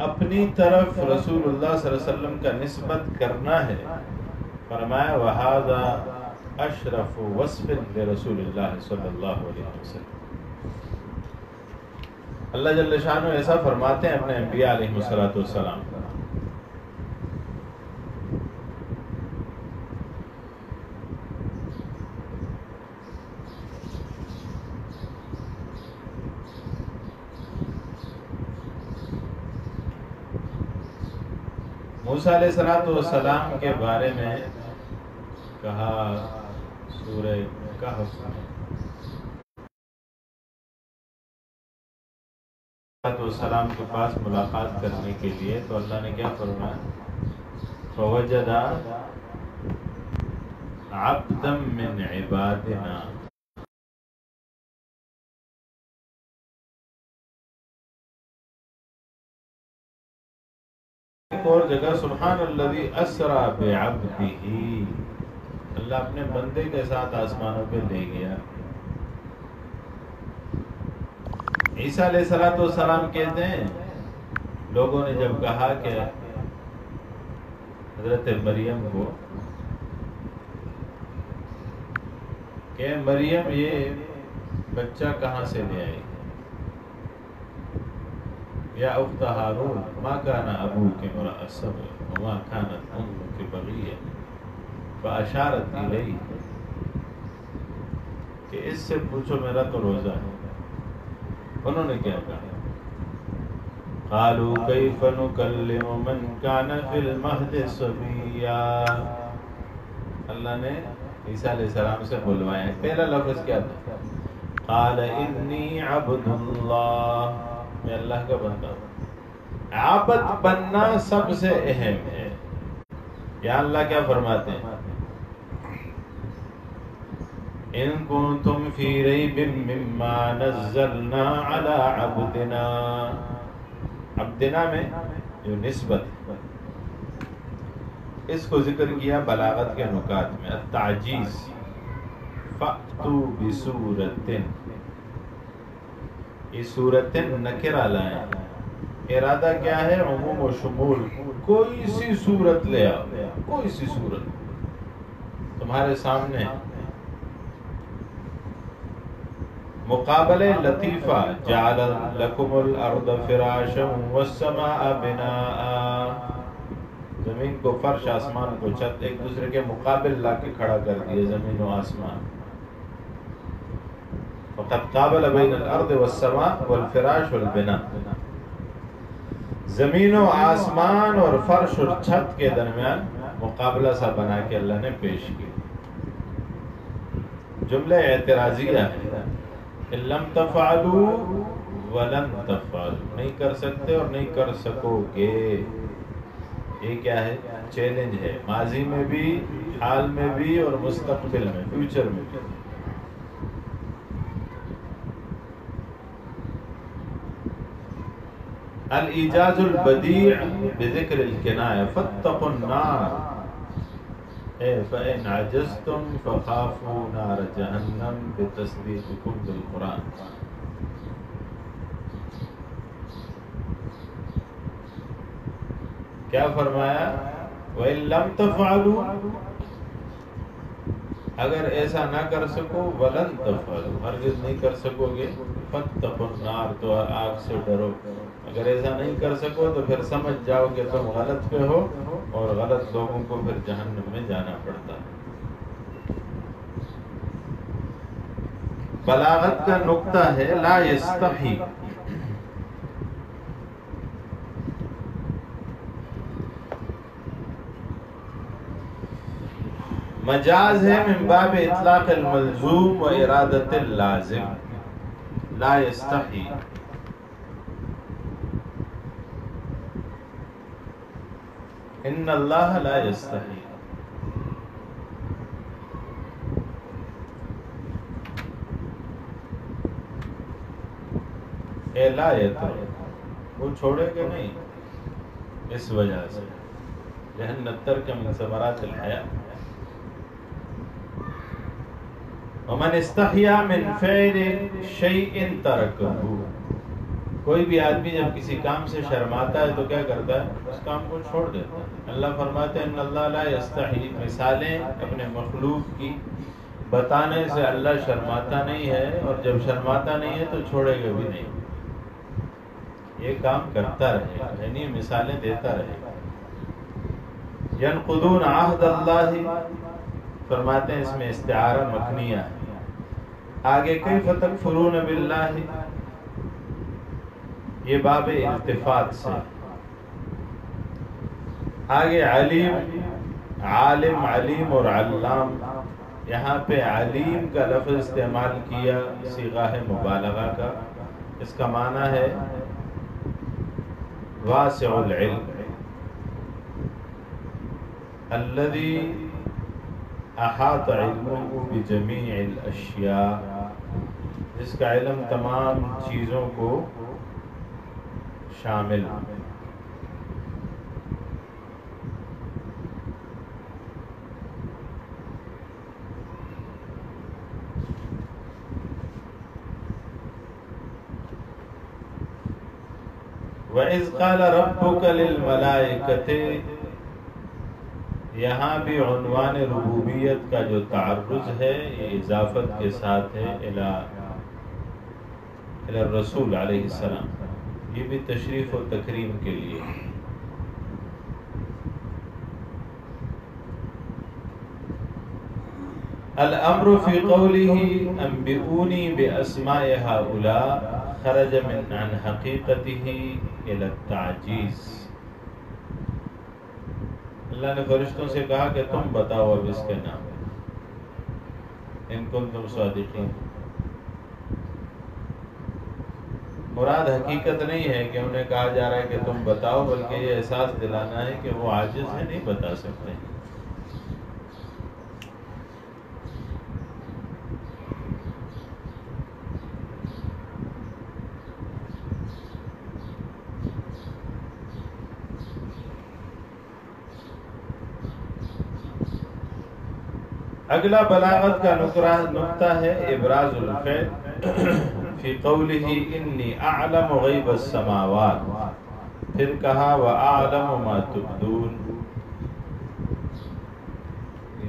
اپنی طرف رسول اللہ صلی اللہ علیہ وسلم کا نسبت کرنا ہے، فرمایا وَهَذَا أَشْرَفُ وَصْفٍ لِرَسُولِ اللَّهِ صلی اللہ علیہ وسلم۔ اللہ جل شانہ ایسا فرماتے ہیں اپنے انبیاء علیہ السلام۔ موسیٰ علیہ السلام کے بارے میں کہا سورہ کہف السلام کے پاس ملاقات کرنے کے لیے، تو اللہ نے کیا فرمایا؟ فَوَجَدَ عَبْدًا مِّنْ عِبَادِنَا۔ ایک اور جگہ سبحان الذی اسریٰ بعبدہ، اللہ اپنے بندے کے ساتھ آسمانوں پہ لے گیا۔ عیسیٰ علیہ السلام کہتے ہیں لوگوں نے جب کہا کہ حضرت مریم کو کہ مریم یہ بچہ کہاں سے لے آئی؟ یا اخت ہارون ما کان ابوک امرأ سوء وما کانت امک بغیہ فاشارت الیہ، کہ اس سے پوچھو میرا تو روزہ ہے۔ انہوں نے کیا کہا؟ قالوا کیف نکلم من کان فی المہد صبیا۔ اللہ نے عیسیٰ علیہ السلام سے بلوایا، پہلا لفظ کیا تھا؟ قال انی عبد اللہ، میں اللہ کا بندہ ہوں۔ عبد بننا سب سے اہم ہے۔ یا اللہ کیا فرماتے ہیں؟ ان کنتم فی ریب مما نزلنا علی عبدنا، عبدنا میں جو نسبت، اس کو ذکر کیا بلاغت کے نکات میں، التعجیز، فأتوا بسورۃ، یہ سورۃ نکرہ لائیں، ارادہ کیا ہے؟ عموم و شمول، کوئی سی صورت لے آؤ، کوئی سی صورت تمہارے سامنے۔ مقابلہ لطیفہ، جعل لکم الارض فراشا والسماء بناء، زمین کو فرش، آسمان کو چھت، ایک دوسرے کے مقابل لا کے کھڑا کر دیے زمین و آسمان۔ فقد قابل بین الارض والسماء والفراش والبناء، زمین و آسمان اور فرش اور چھت کے درمیان مقابلہ سا بنا کے اللہ نے پیش کی۔ جملہ اعتراضیہ ہے، ان لم تفعلوا ولن تفعلوا، نہیں کر سکتے اور نہیں کر سکو گے۔ یہ کیا ہے؟ چیلنج ہے، ماضی میں بھی، حال میں بھی اور مستقبل میں، فیوچر میں بھی۔ الایجاز البدیع بذکر الکنایہ، فاتقوا النار فإن عجزتم فخافوا نار جہنم بتصدیقکم بالقرآن۔ کیا فرمایا؟ وَإِن لَمْ تَفْعَلُوا، اگر ایسا نہ کر سکو، وَلَن تَفْعَلُوا، ہرگز نہیں کر سکو گے، فَاتَّقُوا النَّارَ، تو آگ سے ڈرو۔ اگر ایسا نہیں کر سکو تو پھر سمجھ جاؤ کہ تم غلط پہ ہو، اور غلط لوگوں کو پھر جہنم میں جانا پڑتا ہے۔ بلاغت کا نقطہ ہے لا یستحی، مجاز ہے من باب اطلاق الملزوم و ارادت اللازم، لا یستحی، ان اللہ لا یستحی۔ اے لا یترک، وہ چھوڑے گا نہیں، اس وجہ سے لأن الترک من ثمرات الحیاء۔ ومن استحیا من فعل شیء ترکہ، کوئی بھی آدمی جب کسی کام سے شرماتا ہے تو کیا کرتا ہے؟ اس کام کو چھوڑ دیتا ہے۔ اللہ فرماتے ہیں ان اللہ لا یستحی، مثالیں اپنے مخلوق کی بتانے سے اللہ شرماتا نہیں ہے، اور جب شرماتا نہیں ہے تو چھوڑے گا بھی نہیں، یہ کام کرتا رہے گا، یعنی مثالیں دیتا رہے گا۔ ینقضون عہد اللہ، فرماتے ہیں اس میں استعارہ مکنیہ ہے۔ آگے کیف تکفرون باللہ، یہ باب التفات سے۔ آگے علیم، عالم، علیم اور علام، یہاں پہ علیم کا لفظ استعمال کیا صیغہ ہے مبالغہ کا، اس کا معنی ہے واسع العلم الذي احاط علمه بجميع الاشیاء، جس کا علم تمام چیزوں کو شامل۔ وَإِذْ قَالَ رَبُّكَ لِلْمَلَائِكَةِ، یہاں بھی عنوان ربوبیت کا جو تعرض ہے یہ اضافت کے ساتھ ہے الی الرسول علیہ السلام، یہ بھی تشریف و تکریم کے لیے۔ الامر فی قوله انبئونی باسماء هؤلاء خرج من عن حقیقته الی التعجیز، اللہ نے فرشتوں سے کہا کہ تم بتاؤ اب اس کے نام، ان کنتم صادقین۔ مراد حقیقت نہیں ہے کہ انہیں کہا جا رہا ہے کہ تم بتاؤ، بلکہ یہ احساس دلانا ہے کہ وہ عاجز ہیں، نہیں بتا سکتے۔ اگلا بلاغت کا نقطہ ہے ابراز الفعل فی قولہ انی اعلم غیب السماوات، پھر کہا واعلم ما تبدون،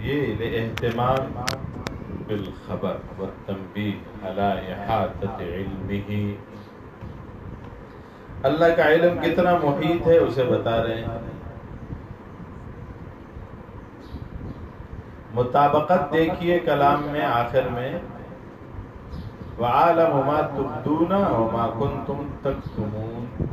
یہ لاہتمام بالخبر والتنبیہ علی احاطۃ علمہ، اللہ کا علم کتنا محیط ہے اسے بتا رہے ہیں۔ مطابقت دیکھیے کلام میں آخر میں وَعَالَمُ مَا تُبْدُونَ وَمَا كُنْتُمْ تَكْتُمُونَ،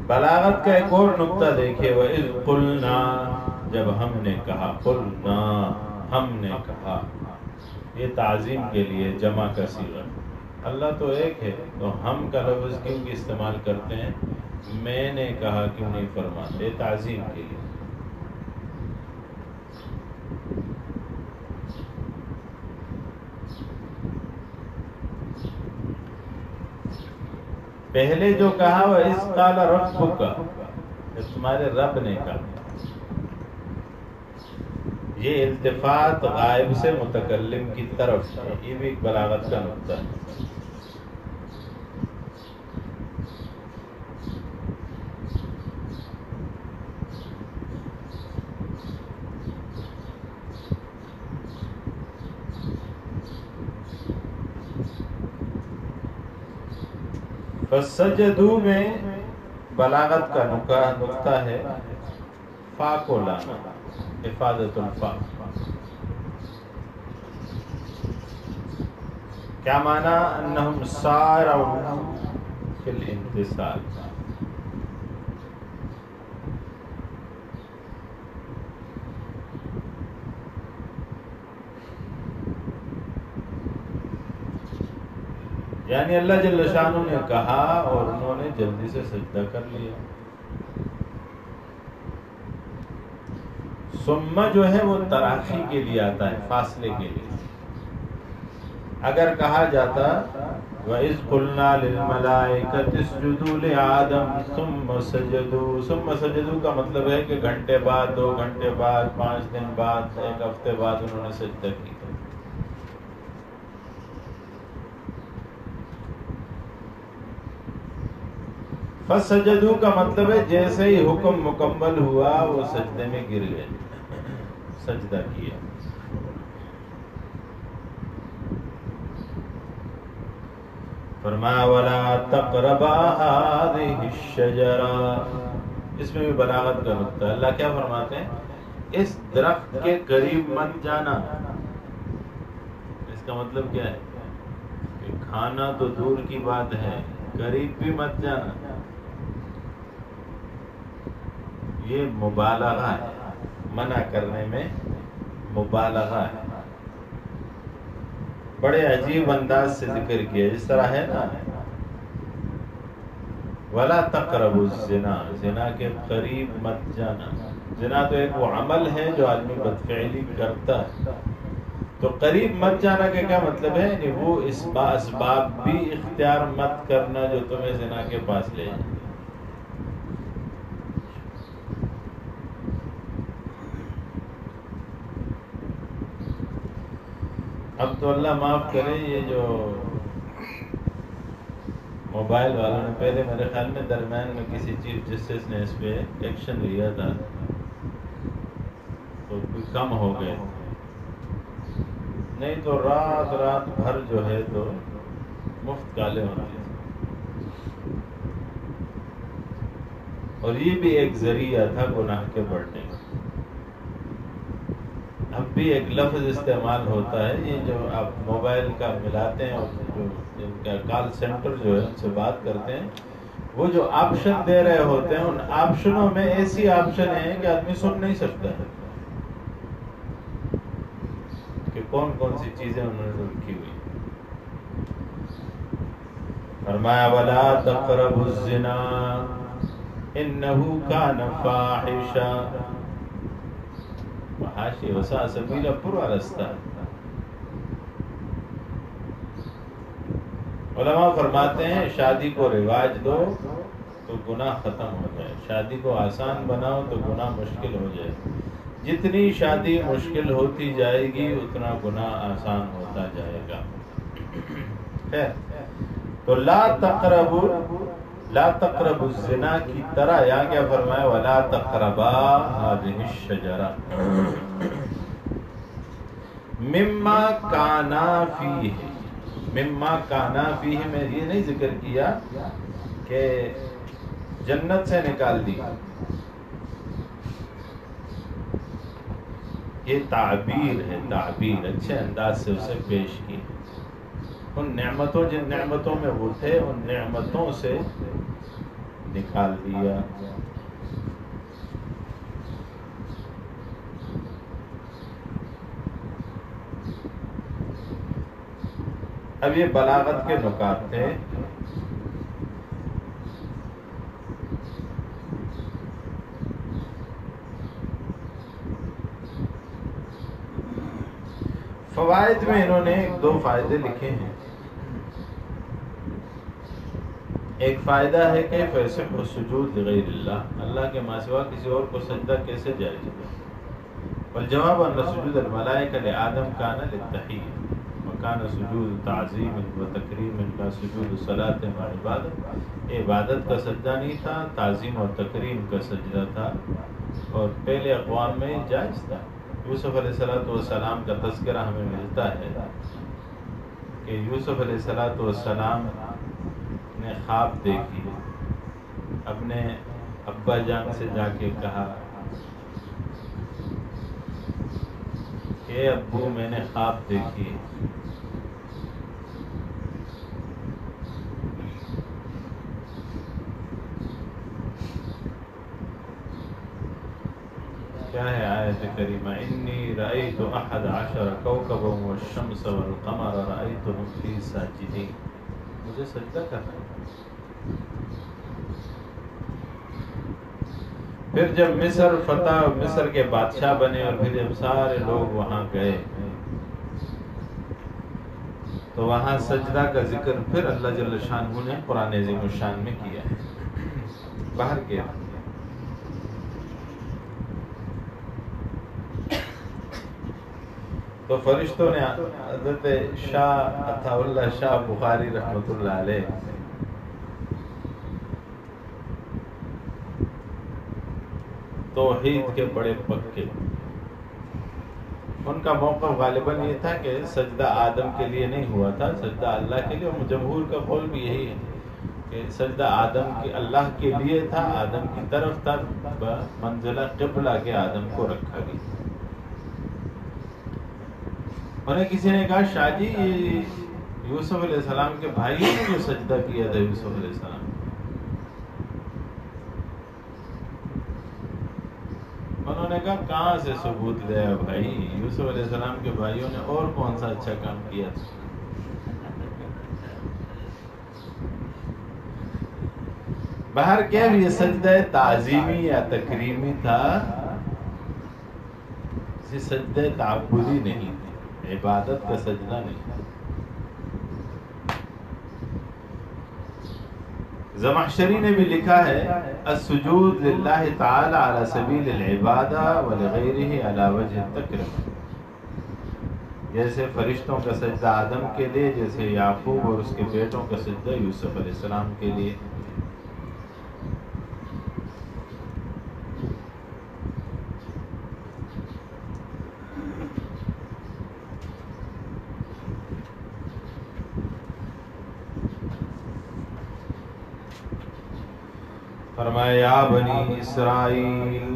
بلاغت کا ایک اور نقطہ دیکھیے، وَإِذْ قُلْنَا، جب ہم نے کہا، قلنا ہم نے کہا، یہ تعظیم کے لیے جمع کا صیغہ، اللہ تو ایک ہے تو ہم کا لفظ کیوں کی استعمال کرتے ہیں، میں نے کہا کیوں نہیں فرماتے، تعظیم کے لیے۔ پہلے جو کہا وَإِذْ قَالَ رَبُّكَ، تمہارے رب نے کہا، یہ التفات غائب سے متکلم کی طرف ہے، یہ بھی ایک بلاغت کا نقطہ ہے۔ فَسَجَدُوا میں بلاغت کا نقطہ ہے فا کو لانا، حفاظت الفا، کیا معنی؟ انہم سارعوا فی الامتثال، یعنی اللہ جل شانہ نے کہا اور انہوں نے جلدی سے سجدہ کر لیا۔ ثم جو ہے وہ تراخی کے لیے آتا ہے، فاصلے کے لیے، اگر کہا جاتا وَإِذْ قُلْنَا لِلْمَلَائِكَةِ اسْجُدُوا لِآدَمَ ثُمَّ سَجَدُوا کا مطلب ہے کہ گھنٹے بعد، 2 گھنٹے بعد، 5 دن بعد، 1 ہفتے بعد انہوں نے سجدہ کیا. فَسَجَدُوا کا مطلب ہے جیسے ہی حکم مکمل ہوا وہ سجدے میں گر گئے، سجدہ کیا. فرمایا وَلَا تَقْرَبَا هَٰذِهِ الشَّجَرَةَ. اس میں بھی بلاغت کا نقطہ. اللہ کیا فرماتے ہیں؟ اس درخت کے قریب مت جانا. اس کا مطلب کیا ہے؟ کہ کھانا تو دور کی بات ہے، قریب بھی مت جانا. یہ مبالغہ ہے، منع کرنے میں مبالغہ ہے. بڑے عجیب انداز سے ذکر کیا. اس طرح ہے نا وَلَا تَقْرَبُوا الزِّنَا، زنا کے قریب مت جانا. زنا تو ایک وہ عمل ہے جو آدمی بدفعلی کرتا ہے، تو قریب مت جانا کا کیا مطلب ہے؟ یعنی وہ اسباب بھی اختیار مت کرنا جو تمہیں زنا کے پاس لے جائے. اب تو اللہ معاف کرے، یہ جو موبائل والوں نے پہلے میرے خیال میں درمیان میں کسی چیف جسٹس نے اس پہ ایکشن لیا تھا تو کوئی کم ہو گئے، نہیں تو رات بھر جو ہے تو مفت کالے ہوتے تھے. اور یہ بھی ایک ذریعہ تھا گناہ کے بڑھنے کا. اب بھی ایک لفظ استعمال ہوتا ہے، یہ جو آپ موبائل کا ملاتے ہیں اور جو جن کا کال سینٹر جو ہے ان سے بات کرتے ہیں، وہ جو آپشن دے رہے ہوتے ہیں ان آپشنوں میں ایسی آپشن ہیں کہ آدمی سن نہیں سکتا ہے کہ کون کون سی چیزیں انہوں نے رکھی ہوئی. فرمایا وَلَا تَقْرَبُوا الزِّنَا إِنَّهُ كَانَ فَاحِشًا. فحاشی وساء سبیلا پورا راستہ. علماء فرماتے ہیں شادی کو رواج دو تو گناہ ختم ہو جائے، شادی کو آسان بناؤ تو گناہ مشکل ہو جائے. جتنی شادی مشکل ہوتی جائے گی اتنا گناہ آسان ہوتا جائے گا. خیر، تو لا تقربوا الزنا کی طرح یہاں کیا فرمایا؟ ولا تقربا هذه الشجرہ مما کانا فیہ. مما کانا فیہ میں یہ نہیں ذکر کیا کہ جنت سے نکال دی، یہ تعبیر ہے، تعبیر اچھے انداز سے اسے پیش کی. ان نعمتوں جن نعمتوں میں وہ تھے ان نعمتوں سے نکال دیا. اب یہ بلاغت کے نکات تھے. فوائد میں انہوں نے 2 فائدے لکھے ہیں. ایک فائدہ ہے کہ فیصح السجود لغیر اللہ، اللہ کے ماں سوا کسی اور کو سجدہ کیسے جائز ہے. والجواب ان سجود الملائکہ لآدم کان للتحیہ وکان سجود تعظیم و تکریم کا سجود صلاۃ و عبادت. عبادت کا سجدہ نہیں تھا، تعظیم اور تکریم کا سجدہ تھا، اور پہلے اقوام میں جائز تھا. یوسف علیہ السلام کا تذکرہ ہمیں ملتا ہے کہ یوسف علیہ السلام نے خواب دیکھی، اپنے ابا جان سے جا کے کہا کہ ابو میں نے خواب دیکھی. کیا ہے آیت کریمہ؟ انی رأیت 11 کوکبا والشمس والقمر رأیتهم لی ساجدین. مجھے سجدہ کرنا ہے. پھر جب مصر کے بادشاہ بنے اور پھر جب سارے لوگ وہاں گئے تو وہاں سجدہ کا ذکر پھر اللہ جل شانہ نے قرآن عظیم الشان میں کیا ہے. باہر کیا تو فرشتوں نے حضرت شاہ عطا اللہ شاہ بخاری رحمۃ اللہ علیہ توحید کے بڑے پکے، ان کا موقف غالباً یہ تھا کہ سجدہ آدم کے لیے نہیں ہوا تھا، سجدہ اللہ کے لیے. اور جمہور کا قول بھی یہی ہے کہ سجدہ آدم کے اللہ کے لیے تھا، آدم کی طرف تھا، منزلہ قبلہ کے آدم کو رکھا گیا. انہیں کسی نے کہا شاہ جی یہ یوسف علیہ السلام کے بھائیوں نے جو سجدہ کیا تھا یوسف علیہ السلام، انہوں نے کہا کہاں سے ثبوت لیا بھائی، یوسف علیہ السلام کے بھائیوں نے اور کون سا اچھا کام کیا تھا. باہر کیا بھی یہ سجدہ تعظیمی یا تکریمی تھا، یہ سجدہ تعبدی نہیں، عبادت کا سجدہ نہیں. زمخشری نے بھی لکھا ہے السجود للہ تعالی علی سبیل العبادہ ولغیرہ علی وجہ التکریم، جیسے فرشتوں کا سجدہ آدم کے لیے، جیسے یعقوب اور اس کے بیٹوں کا سجدہ یوسف علیہ السلام کے لیے. فرمایا یا بنی اسرائیل،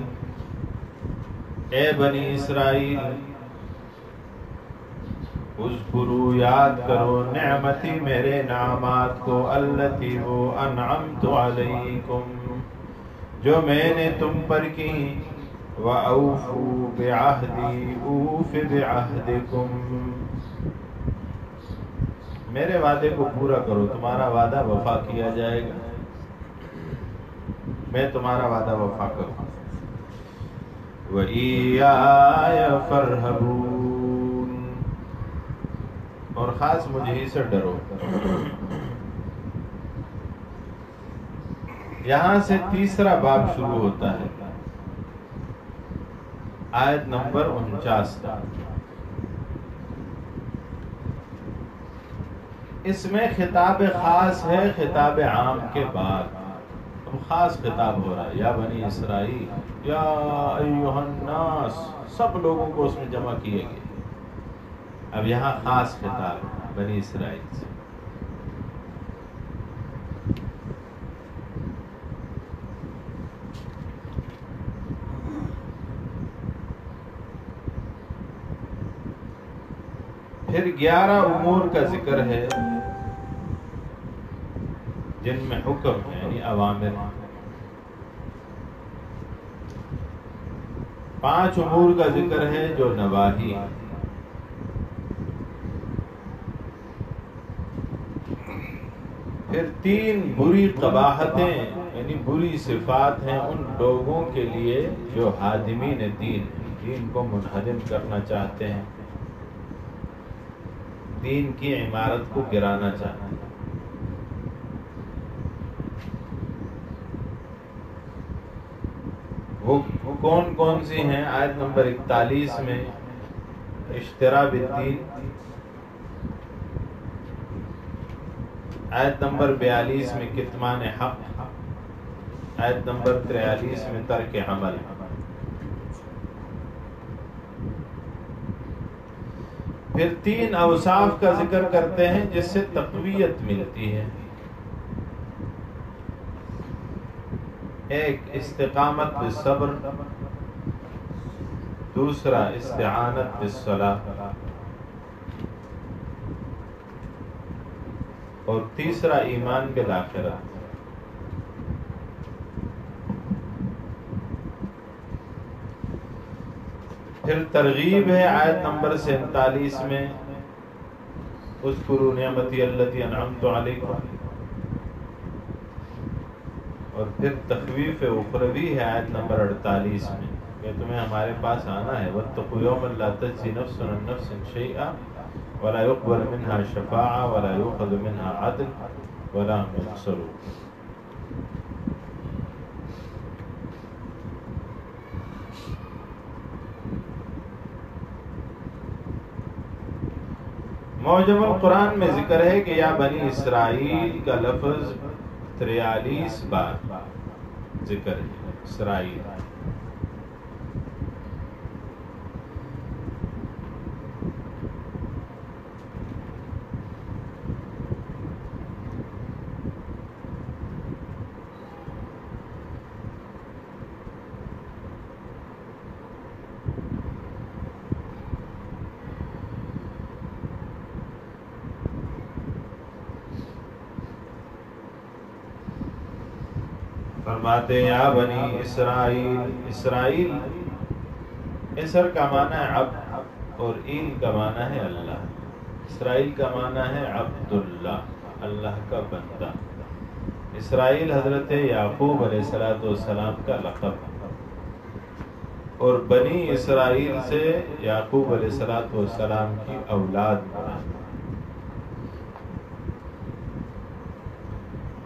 اے بنی اسرائیل، اذکروا یاد کرو نعمتی میرے نعمات کو، التی وہ انعمت علیکم جو میں نے تم پر کی، وَأَوْفُوا بِعَهْدِي أُوفِ بِعَهْدِكُمْ میرے وعدے کو پورا کرو، تمہارا وعدہ وفا کیا جائے گا، میں تمہارا وعدہ وفا کروں. وَإِيَّايَ فَارْهَبُونِ اور خاص مجھے ہی سے ڈرو. یہاں سے تیسرا باب شروع ہوتا ہے، آیت نمبر 49 تک. اس میں خطاب خاص ہے خطاب عام کے بعد، اب خاص خطاب ہو رہا ہے. یا بنی اسرائیل، یا ایھا الناس، سب لوگوں کو اس میں جمع کیے گئے. اب یہاں خاص خطاب بنی اسرائیل سے. پھر 11 امور کا ذکر ہے جن میں حکم ہے، یعنی اوامر. 5 امور کا ذکر ہے جو نواہی. پھر 3 بری قباحتیں یعنی بری صفات ہیں ان لوگوں کے لیے جو ہادمین دین کو منہدم کرنا چاہتے ہیں، دین کی عمارت کو گرانا چاہتے ہیں. وہ کون کون سی ہیں؟ آیت نمبر 41 میں اشترا بالدین، آیت نمبر 42 میں کتمان حق، آیت نمبر 43 میں ترک عمل. پھر 3 اوصاف کا ذکر کرتے ہیں جس سے تقویت ملتی ہے. ایک استقامت بالصبر، دوسرا استعانت بالصلاۃ، اور تیسرا ایمان بالآخرہ. پھر ترغیب ہے آیت نمبر 47 میں اذکروا نعمتی التی انعمت علیکم، اور پھر تخویف اخروی ہے آیت نمبر 48 میں کہ تمہیں ہمارے پاس آنا ہے. واتقوا یوما لا تجزی نفس عن نفس شیئا ولا يقبل منها شفاعة ولا يؤخذ منها عدل ولا هم ينصرون. معجم القرآن میں ذکر ہے کہ یا بنی اسرائیل کا لفظ 43 بار ذکر ہے. اسرائیل فرماتے ہیں یا بنی اسرائیل. اسرائیل اسر کا معنی ہے عبد اور ایل کا معنی ہے اللہ. اسرائیل کا معنی ہے عبداللہ، اللہ کا بندہ. اسرائیل حضرت یعقوب علیہ السلام کا لقب اور بنی اسرائیل سے یعقوب علیہ السلام کی اولاد مراد.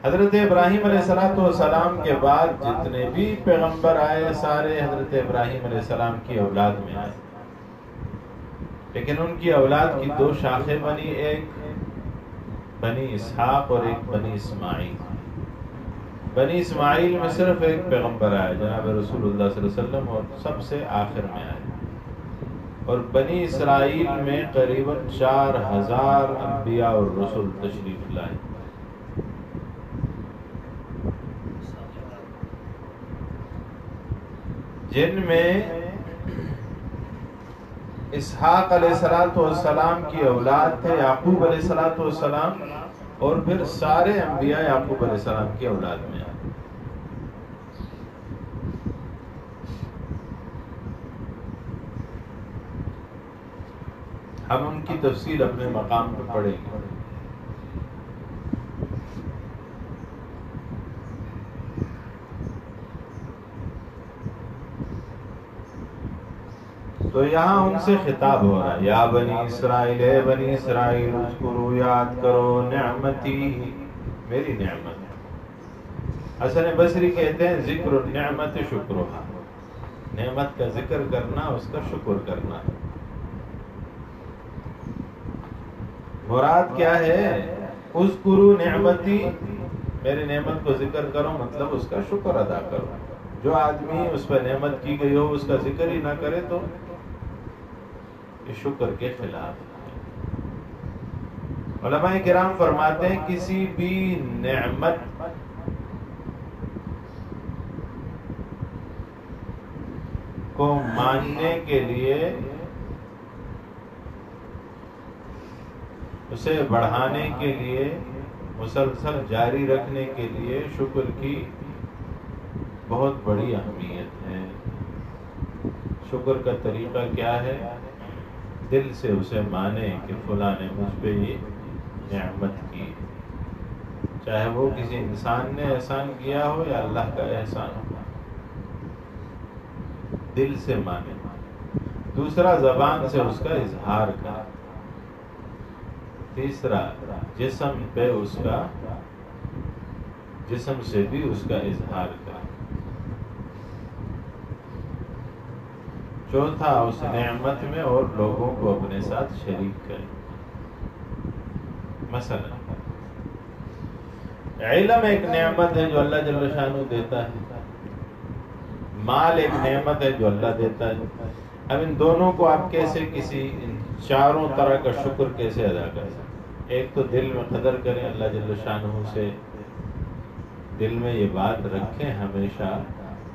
حضرت ابراہیم علیہ السلام کے بعد جتنے بھی پیغمبر آئے سارے حضرت ابراہیم علیہ السلام کی اولاد میں آئے، لیکن ان کی اولاد کی 2 شاخیں بنی، ایک بنی اسحاق اور ایک بنی اسماعیل. بنی اسماعیل میں صرف ایک پیغمبر آیا جناب رسول اللہ صلی اللہ علیہ وسلم اور سب سے آخر میں آئے. اور بنی اسرائیل میں قریباً 4000 انبیاء اور رسول تشریف لائے. جن میں اسحاق علیہ السلام کی اولاد تھے یعقوب علیہ السلام، اور پھر سارے انبیاء یعقوب علیہ السلام کی اولاد میں آئے. ہم ان کی تفصیل اپنے مقام پر پڑھیں گے. تو یہاں ان سے خطاب ہو رہا ہے یا بنی اسرائیل، اے بنی اسرائیل اذکروا، یاد کرو نعمتی، میری نعمت. حسن بصری کہتے ہیں ذکر النعمت شکرھا، نعمت کا ذکر کرنا اس کا شکر کرنا. مراد کیا ہے؟ اذکروا نعمتی، میری نعمت کو ذکر کرو مطلب اس کا شکر ادا کرو. جو آدمی اس پر نعمت کی گئی ہو اس کا ذکر ہی نہ کرے تو یہ شکر کے خلاف ہے. علماء کرام فرماتے ہیں کسی بھی نعمت کو ماننے کے لیے، اسے بڑھانے کے لیے، مسلسل جاری رکھنے کے لیے شکر کی بہت بڑی اہمیت ہے. شکر کا طریقہ کیا ہے؟ دل سے اسے مانے کہ فلاں نے مجھ پہ یہ نعمت کی، چاہے وہ کسی انسان نے احسان کیا ہو یا اللہ کا احسان ہو، دل سے مانے. دوسرا زبان سے اس کا اظہار کرے. تیسرا جسم پہ اس کا، جسم سے بھی اس کا اظہار کرے. چوتھا اس نعمت میں اور لوگوں کو اپنے ساتھ شریک کرے. مثلا علم ایک نعمت ہے جو اللہ جل شانہ دیتا ہے، مال ایک نعمت ہے جو اللہ دیتا ہے. اب ان دونوں کو آپ کیسے کسی ان چاروں طرح کا شکر کیسے ادا کر سکتے؟ ایک تو دل میں قدر کریں اللہ جل شانہ سے، دل میں یہ بات رکھیں ہمیشہ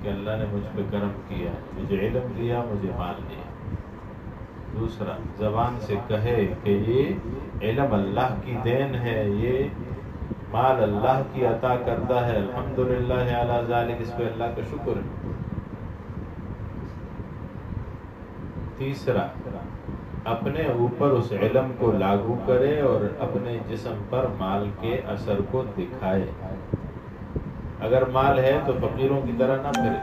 کہ اللہ نے مجھ پہ کرم کیا، مجھے علم دیا، مجھے مال دیا. دوسرا زبان سے کہے کہ یہ علم اللہ کی دین ہے، یہ مال اللہ کی عطا کردہ ہے، الحمدللہ علی ذالک، اس پہ اللہ کا شکر ہے. تیسرا اپنے اوپر اس علم کو لاگو کرے اور اپنے جسم پر مال کے اثر کو دکھائے. اگر مال ہے تو فقیروں کی طرح نہ پھرے،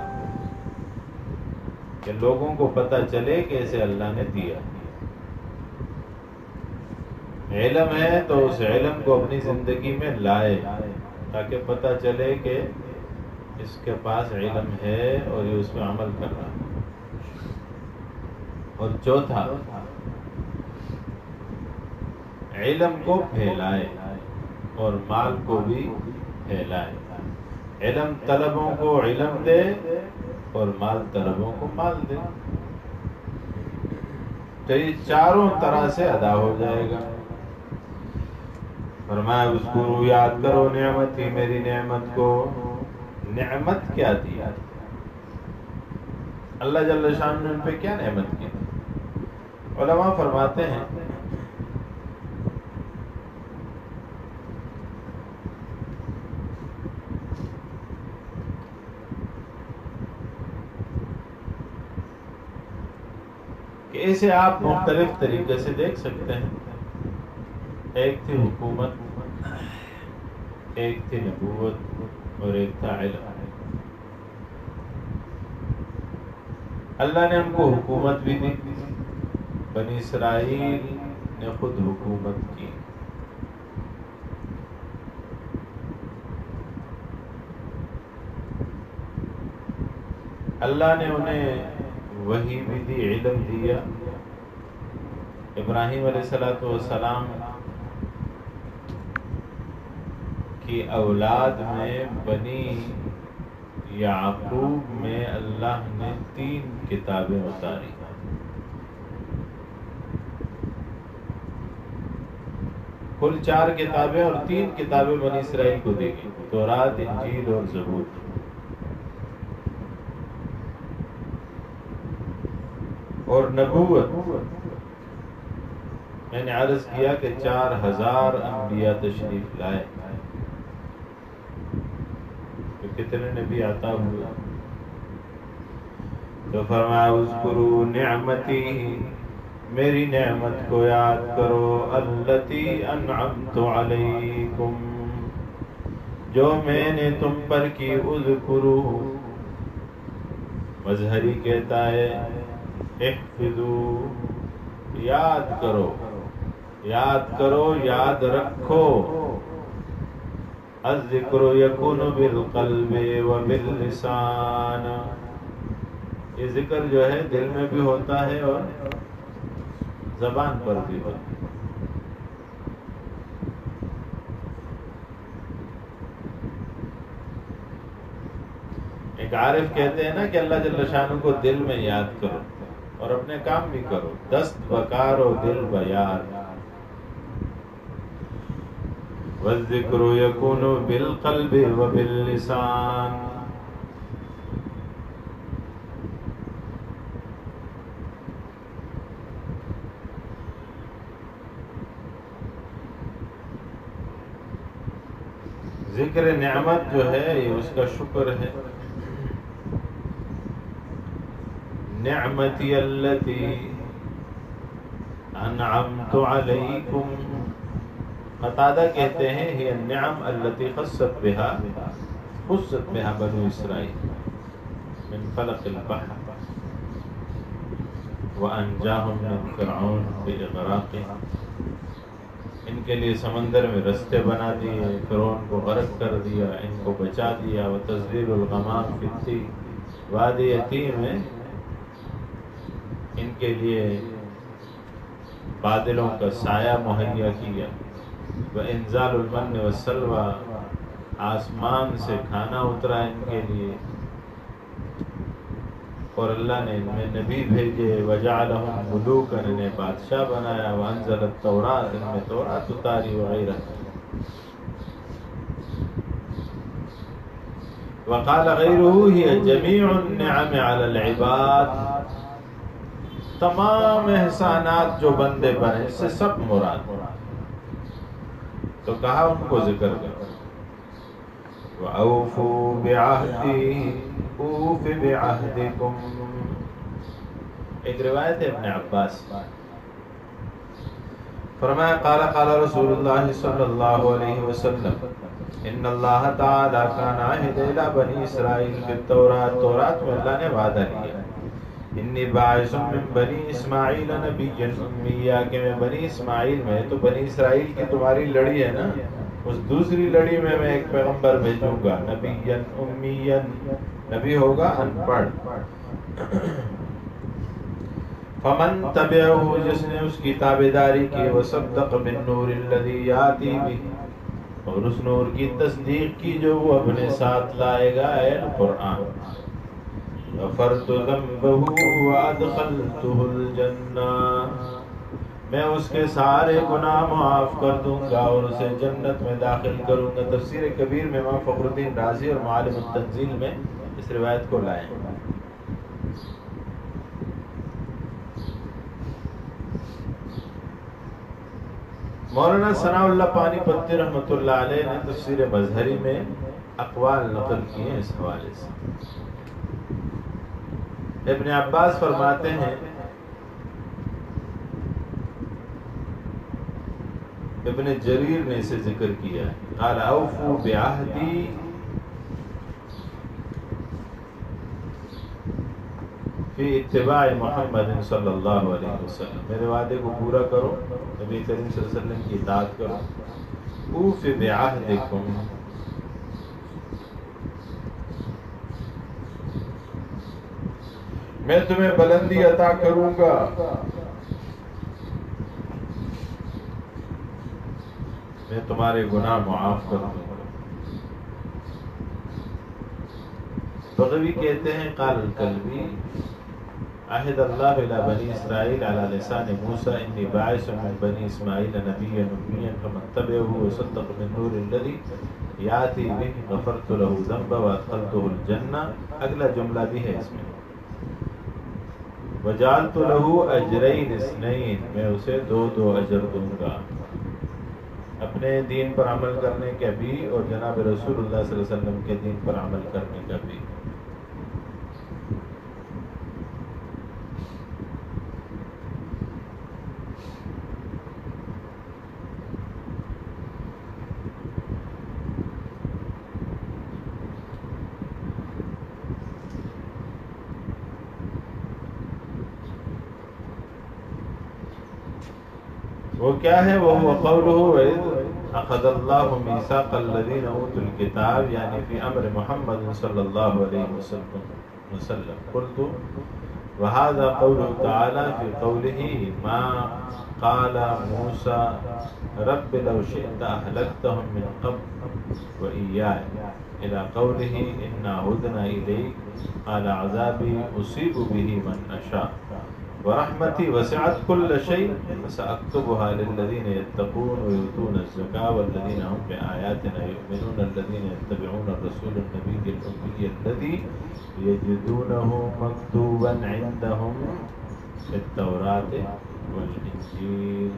کہ لوگوں کو پتہ چلے کہ اسے اللہ نے دیا. علم ہے تو اس علم کو اپنی زندگی میں لائے تاکہ پتہ چلے کہ اس کے پاس علم ہے اور یہ اس میں عمل کر رہا ہے۔ اور چوتھا، علم کو پھیلائے اور مال کو بھی پھیلائے۔ علم طلبوں کو علم دے اور مال طلبوں کو مال دے، تو یہ چاروں طرح سے ادا ہو جائے گا۔ فرمایا اذکروا، یاد کرو نعمتی، میری نعمت کو۔ نعمت کیا دی؟ اللہ جل شان نے ان پہ کیا نعمت کی؟ علماء فرماتے ہیں کہ اسے آپ مختلف طریقے سے دیکھ سکتے ہیں۔ ایک تھی حکومت، ایک تھی نبوت، اور ایک تھا علم۔ اللہ نے ان کو حکومت بھی دی، بنی اسرائیل نے خود حکومت کی۔ اللہ نے انہیں وحی بھی دی، علم دیا۔ ابراہیم علیہ السلام کی اولاد میں بنی یعقوب میں اللہ نے 3 کتابیں اتاری۔ کل 4 کتابیں اور 3 کتابیں بنی اسرائیل کو دی گئی، تورات، انجیل اور زبور۔ اور نبوت میں نے عرض کیا کہ 4000 انبیاء تشریف لائے، تو کتنے نبی عطا ہوئے؟ تو فرمایا اذکروا نعمتی، میری نعمت کو یاد کرو، التی انعمت علیکم، جو میں نے تم پر کی۔ اذکروا مظہری کہتا ہے احفظوا، یاد کرو، یاد کرو، یاد رکھو۔ الذکر یکون بالقلب وباللسان، یہ ذکر جو ہے دل میں بھی ہوتا ہے اور زبان پر بھی ہوتا ہے۔ ایک عارف کہتے ہیں نا کہ اللہ جل شانہ کو دل میں یاد کرو اور اپنے کام بھی کرو، دست بکار و دل بیار۔ والذکر یکون بالقلب وباللسان، ذکر نعمت جو ہے یہ اس کا شکر ہے۔ نعمتی التی انعمت علیکم، قتادہ کہتے ہیں ہی النعم التی خصت بها بنو اسرائیل من فلق البحر وانجاهم من فرعون باغراقه، ان کے لیے سمندر میں رستے بنا دیے، فرعون کو غرق کر دیا، ان کو بچا دیا۔ وتذلیل الغمام فی التیہ، وادی یتیم میں ان کے لیے بادلوں کا سایہ مہیا کیا۔ وانزال المن والسلوى، آسمان سے کھانا اترا ان کے لیے، اور اللہ نے ان میں نبی بھیجے۔ وجعلهم ملوکا، انہیں بادشاہ بنایا۔ وانزل التوراۃ، ان میں تورات اتاری، وغیرہ۔ وقال غیرہ ہی جمیع النعم علی العباد، تمام احسانات جو بندے پر ہیں اس سے سب مراد، تو کہا ان کو ذکر کرو۔ وَأَوْفُوا بِعَهْدِي أُوفِ بِعَهْدِكُمْ، ایک روایت ہے ابن عباس، فرمایا قال قال رسول اللہ صلی اللہ علیہ وسلم ان اللہ تعالی کان عہد الی بنی اسرائیل بالتوراۃ، تورات میں اللہ نے وعدہ لیا انی باعث من بنی اسماعیل نبی امیہ، کہ میں بنی اسماعیل میں، تو بنی اسرائیل کی تمہاری لڑی ہے نا، اس دوسری لڑی میں ایک پیغمبر بھیجوں گا، نبی امی، نبی ہوگا ان پڑھ. فمن تبعہ، جس نے اس کی تابعداری کی، وصدق بالنور الذی یاتی بہ، اور اس نور کی تصدیق کی جو وہ اپنے ساتھ لائے گا، اے قرآن. غفرت ذنبہ وادخلتہ الجنہ، میں اس کے سارے گناہ معاف کر دوں گا اور اسے جنت میں داخل کروں گا. تفسیر کبیر میں امام فخر الدین رازی اور معالم التنزیل میں اس روایت کو لائے. مولانا ثناء اللہ پانی پتی رحمۃ اللہ علیہ نے تفسیر مظہری میں اقوال نقل کیے ہیں اس حوالے سے. ابن عباس فرماتے ہیں، ابن جریر نے اسے ذکر کیا، قال اوفوا بعہدی فی اتباع محمد صلی اللہ علیہ وسلم، میرے وعدے کو پورا کرو، نبی کریم صلی اللہ علیہ وسلم کی اطاعت کرو. اوف بعہدکم، میں تمہیں بلندی عطا کروں گا، میں تمہارے گناہ معاف کر دوں گا. بغوی کہتے ہیں، قال الکلبی عہد اللہ الی بنی اسرائیل علی لسان موسیٰ انی باعث من بنی اسماعیل نبیا امیا فمن تبعہ وصدق بالنور الذی یاتی بہ غفرت لہ ذنبہ وادخلتہ الجنہ. اگلا جملہ بھی ہے اس میں، وجعلت لہ اجرین اثنین، میں اسے 2 اجر دوں گا، اپنے دین پر عمل کرنے کا بھی اور جناب رسول اللہ صلی اللہ علیہ وسلم کے دین پر عمل کرنے کا بھی. وہ کیا ہے؟ وہ قولہ وَإِذْ أَخَذَ اللَّهُ مِيثَاقَ الَّذِينَ أُوتُوا الْكِتَابَ، یعنی فی امر محمد صلی اللہ علیہ وسلم. قلت وهذا قوله تعالی فی قوله ما قال موسى رب لو شئت أهلكتهم من قبل وإياي إلى قوله إنا هدنا إليك قال عذابي أصيب به من أشاء ورحمتي وسعت كل شيء فسأكتبها للذين يتقون ويؤتون الزكاة والذين هم بآياتنا يؤمنون الذين يتبعون الرسول النبي الأمي الذي يجدونه مكتوبا عندهم في التوراة والإنجيل.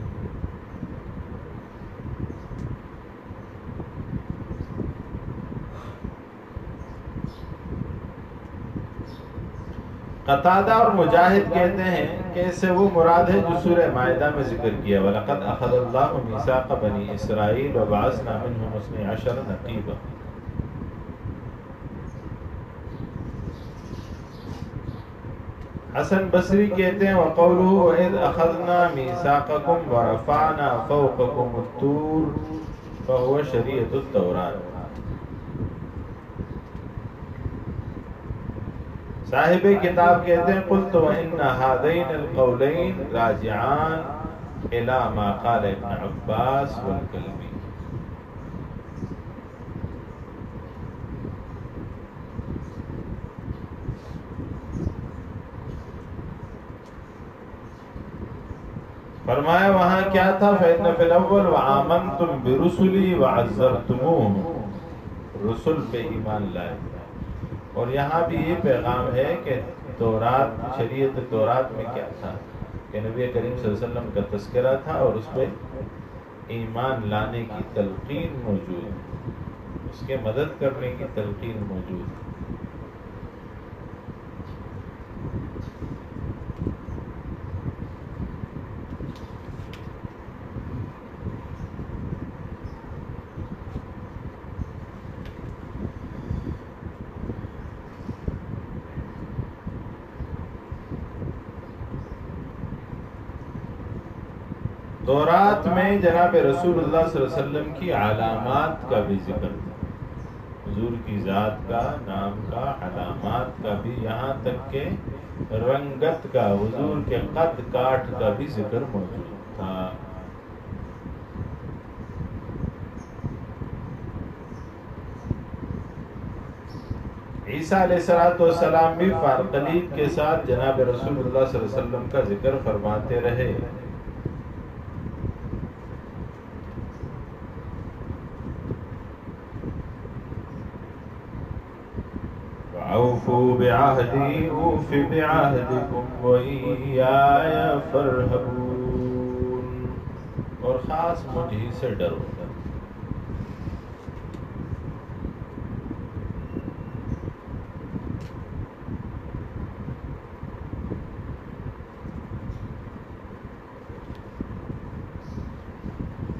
قتادہ اور مجاہد کہتے ہیں کہ اس سے وہ مراد ہے جو سورہ مائدہ میں ذکر کیا، وَلَقَدْ أَخَذَ اللَّهُ مِيثَاقَ بَنِي إِسْرَائِيلَ وَبَعَثْنَا مِنْهُمُ اثْنَيْ عَشَرَ نَقِيبًا. حسن بصری کہتے ہیں، وَقَوْلُهُ وَإِذْ أَخَذْنَا مِيثَاقَكُمْ وَرَفَعْنَا فَوْقَكُمُ الطُّورَ فَهُوَ شَرِيعَةُ التَّوْرَاةِ. صاحب کتاب کہتے ہیں، قلت وَإِنَّ هَذَيْنِ الْقَوْلَيْنِ راجعان إِلَى مَا قَالَ ابن عباس والکلبی. فرمایا وہاں کیا تھا، فَإِنَّ فِي الْأَوَّلِ وَآمَنْتُمْ بِرُسُلِي وَعَزَّرْتُمُوهُمْ، رسل پہ ایمان لائے. اور یہاں بھی یہ پیغام ہے کہ تورات، شریعت تورات میں کیا تھا کہ نبی کریم صلی اللہ علیہ وسلم کا تذکرہ تھا اور اس پہ ایمان لانے کی تلقین موجود، اس کے مدد کرنے کی تلقین موجود. دورات میں جناب رسول اللہ صلی اللہ علیہ وسلم کی علامات کا بھی ذکر تھا، حضور کی ذات کا، نام کا، علامات کا بھی، یہاں تک کہ رنگت کا، حضور کے قد کاٹ کا بھی ذکر موجود تھا۔ عیسیٰ علیہ السلام بھی فارقلیب کے ساتھ جناب رسول اللہ صلی اللہ علیہ وسلم کا ذکر فرماتے رہے۔ وَأَوْفُوا بِعَهْدِي أُوفِ بِعَهْدِكُمْ وَإِيَّايَ فَارْهَبُونِ، اور خاص مجھ ہی سے ڈرو۔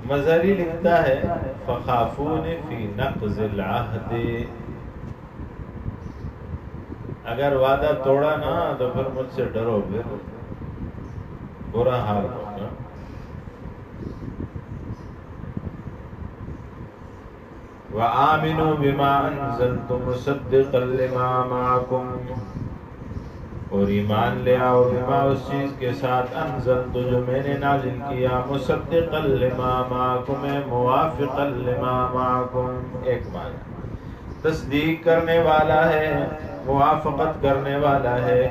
مظہری لکھتا ہے فخافون فی نقض العہد، اگر وعدہ توڑا نا تو پھر مجھ سے ڈرو، پھر برا حال ہوگا۔ وآمنوا بما انزلت مصدقا لما معکم، اور ایمان لے آؤ بما، اس چیز کے ساتھ، انزلت جو میں نے نازل کیا، مصدقا لما معکم، موافقا لما معکم، ایک معنی تصدیق کرنے والا ہے، موافقت کرنے والا ہے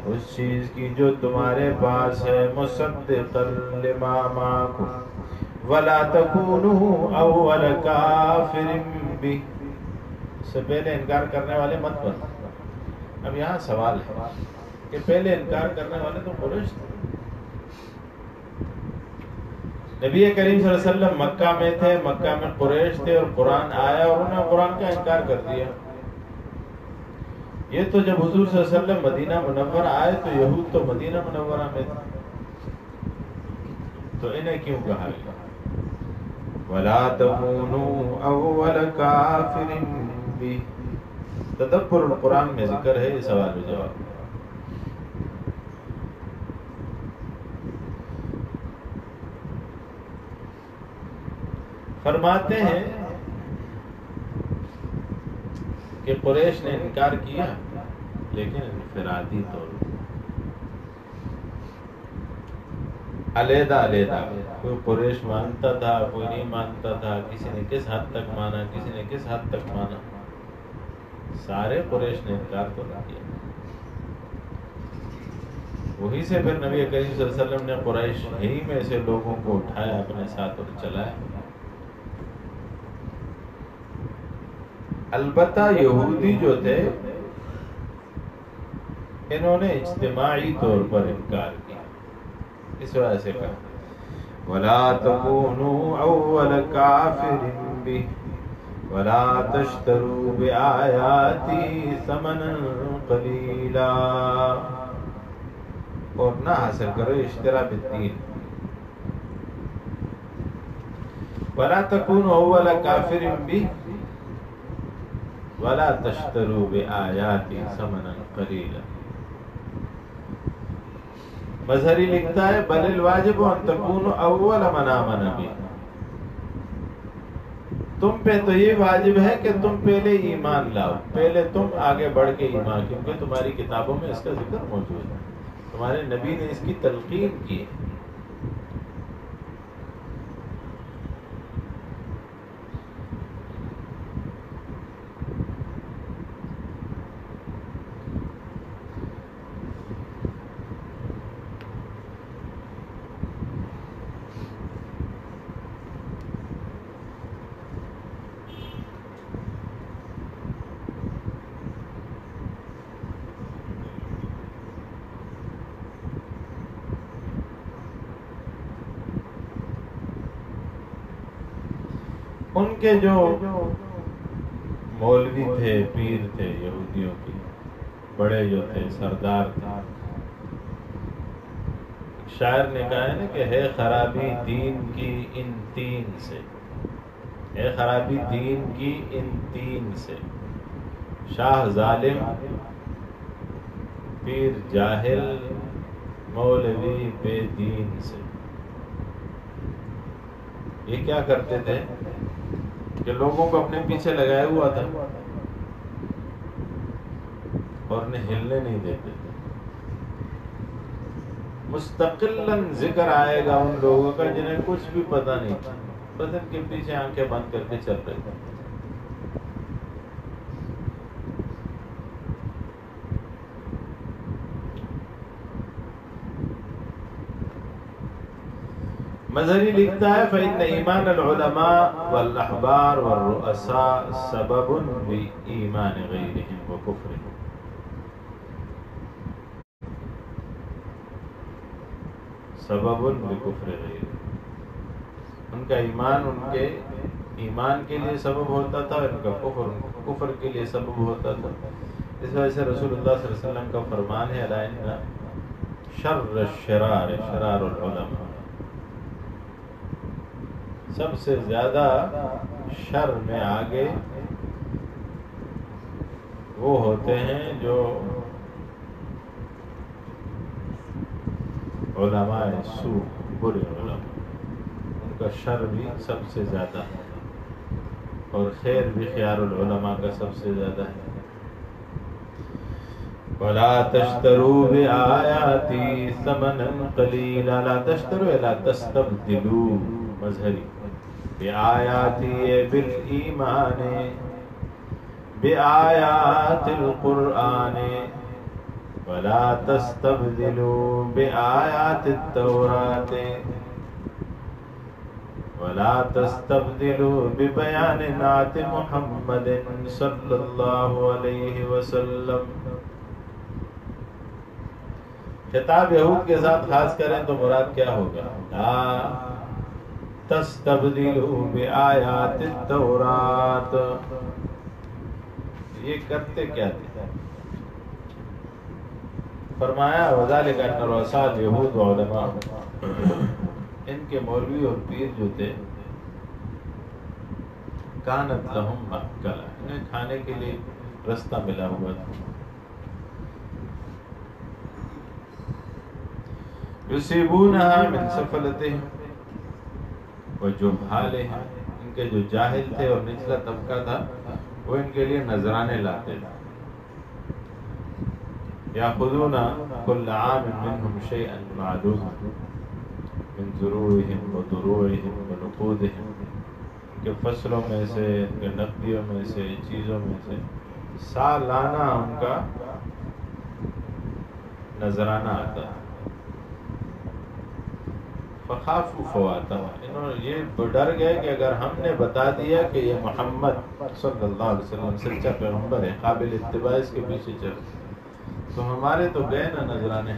اس چیز کی جو تمہارے پاس ہے، مصدقا لما معکم، ولا تکونوا اول کافر بہ، اس سے پہلے انکار کرنے والے مت بنو۔ اب یہاں سوال ہے کہ پہلے انکار کرنے والے تو قریش تھے، نبی کریم صلی اللہ علیہ وسلم مکہ میں تھے، مکہ میں قریش تھے، اور قرآن آیا اور انہوں نے قرآن کا انکار کر دیا۔ یہ تو جب حضور صلی اللہ علیہ وسلم مدینہ منورہ آئے تو یہود تو مدینہ منورہ میں تھے، تو انہیں کیوں کہا گیا وَلَا تَكُونُوا أَوَّلَ كَافِرٍ بِهِ؟ تدبر القرآن میں ذکر ہے، یہ سوال و جواب۔ فرماتے ہیں کہ قریش نے انکار کیا لیکن انفرادی طور پر، علیحدہ علیحدہ، کوئی قریش مانتا تھا، کوئی نہیں مانتا تھا، کسی نے کس حد تک مانا، کسی نے کس حد تک مانا، سارے قریش نے انکار تو نہ کیا۔ وہی سے پھر نبی کریم صلی اللہ علیہ وسلم نے قریش ہی میں سے لوگوں کو اٹھایا اپنے ساتھ اور چلایا۔ البتہ یہودی جو تھے انہوں نے اجتماعی طور پر انکار کیا، اس وجہ سے کہا وَلَا تَكُونُوا أَوَّلَ كَافِرٍ بِهِ وَلَا تَشْتَرُوا بِآيَاتِي ثَمَنًا قَلِيلًا، اور نہ حاصل کرو اشترا بالدین۔ وَلَا تَكُونُوا أَوَّلَ كَافِرٍ بِهِ وَلَا تَشْتَرُوا بِآيَاتِي ثَمَنًا قَلِيلًا۔ مظہری لکھتا ہے بل الواجب ان تکونوا اول من آمن بی، تم پہ تو یہ واجب ہے کہ تم پہلے ایمان لاؤ، پہلے تم آگے بڑھ کے ایمان، کیونکہ تمہاری کتابوں میں اس کا ذکر موجود ہے، تمہارے نبی نے اس کی تلقین کی۔ ان کے جو مولوی تھے، پیر تھے یہودیوں کے، بڑے جو تھے، سردار تھے، شاعر نے کہا ہے نا کہ ہے خرابی دین کی ان تین سے، ہے خرابی دین کی ان تین سے، شاہ ظالم، پیر جاہل، مولوی بے دین سے۔ یہ کیا کرتے تھے کہ لوگوں کو اپنے پیچھے لگایا ہوا تھا اور انہیں ہلنے نہیں دیتے تھے. مستقلاً ذکر آئے گا ان لوگوں کا جنہیں کچھ بھی پتہ نہیں تھا، بس ان کے پیچھے آنکھیں بند کر کے چل رہے تھے. مظہری لکھتا ہے فإن ایمان العلماء والاحبار والرؤساء سبب بإیمان غیرهم وکفرهم. سبب بکفر غیرهم، ان کا ایمان ان کے ایمان کے لیے سبب ہوتا تھا، ان کا کفر کے لیے سبب ہوتا تھا. اس وجہ سے رسول اللہ صلی اللہ علیہ وسلم کا فرمان ہے الا ان شر الشرار شرار العلماء، سب سے زیادہ شر میں آگے وہ ہوتے ہیں جو علماء سوء، برے علماء، ان کا شر بھی سب سے زیادہ ہے اور خیر بھی خیار العلماء کا سب سے زیادہ ہے. وَلَا تَشْتَرُوا بِآيَاتِي ثَمَنًا قَلِيلًا، لا تشتروا لا تستبدلوا، مظہری بِآيَاتِي بِالْإِيمَانِ بِآيَاتِ الْقُرْآنِ وَلَا تَسْتَبْدِلُوا بِآيَاتِ التَّوْرَاةِ وَلَا تَسْتَبْدِلُوا بِبَيَانِ نَعْتِ مُحَمَّدٍ صلی اللہ علیہ وسلم. خطاب یہود کے ساتھ خاص کریں تو مراد کیا ہوگا؟ لا تستبدلوا بآیات التورات. یہ کرتے کیا تھے؟ فرمایا وذالک ان رؤساء اليہود وعلماء، ان کے مولوی اور پیر جو تھے کانت لہم مأکلہ، انہیں کھانے کے لیے رستہ ملا ہوا تھا. یصیبونها من سفلتہم وجہالہم، ان کے جو جاہل تھے اور نچلا طبقہ تھا وہ ان کے لیے نذرانے لاتے تھے. یاخذون کل عام منہم شیئا معلوما من زروعہم وضروعہم ونقودہم، کہ فصلوں میں سے، کہ نقدیوں میں سے، چیزوں میں سے سالانہ ان کا نذرانہ آتا ہے. فخافوا فواتہ، انہوں نے یہ ڈر گئے کہ اگر ہم نے بتا دیا کہ یہ محمد صلی اللہ علیہ وسلم سچا پیغمبر ہے، قابل اتباع، اس کے پیچھے چل، تو ہمارے تو گئے نا نذرانے،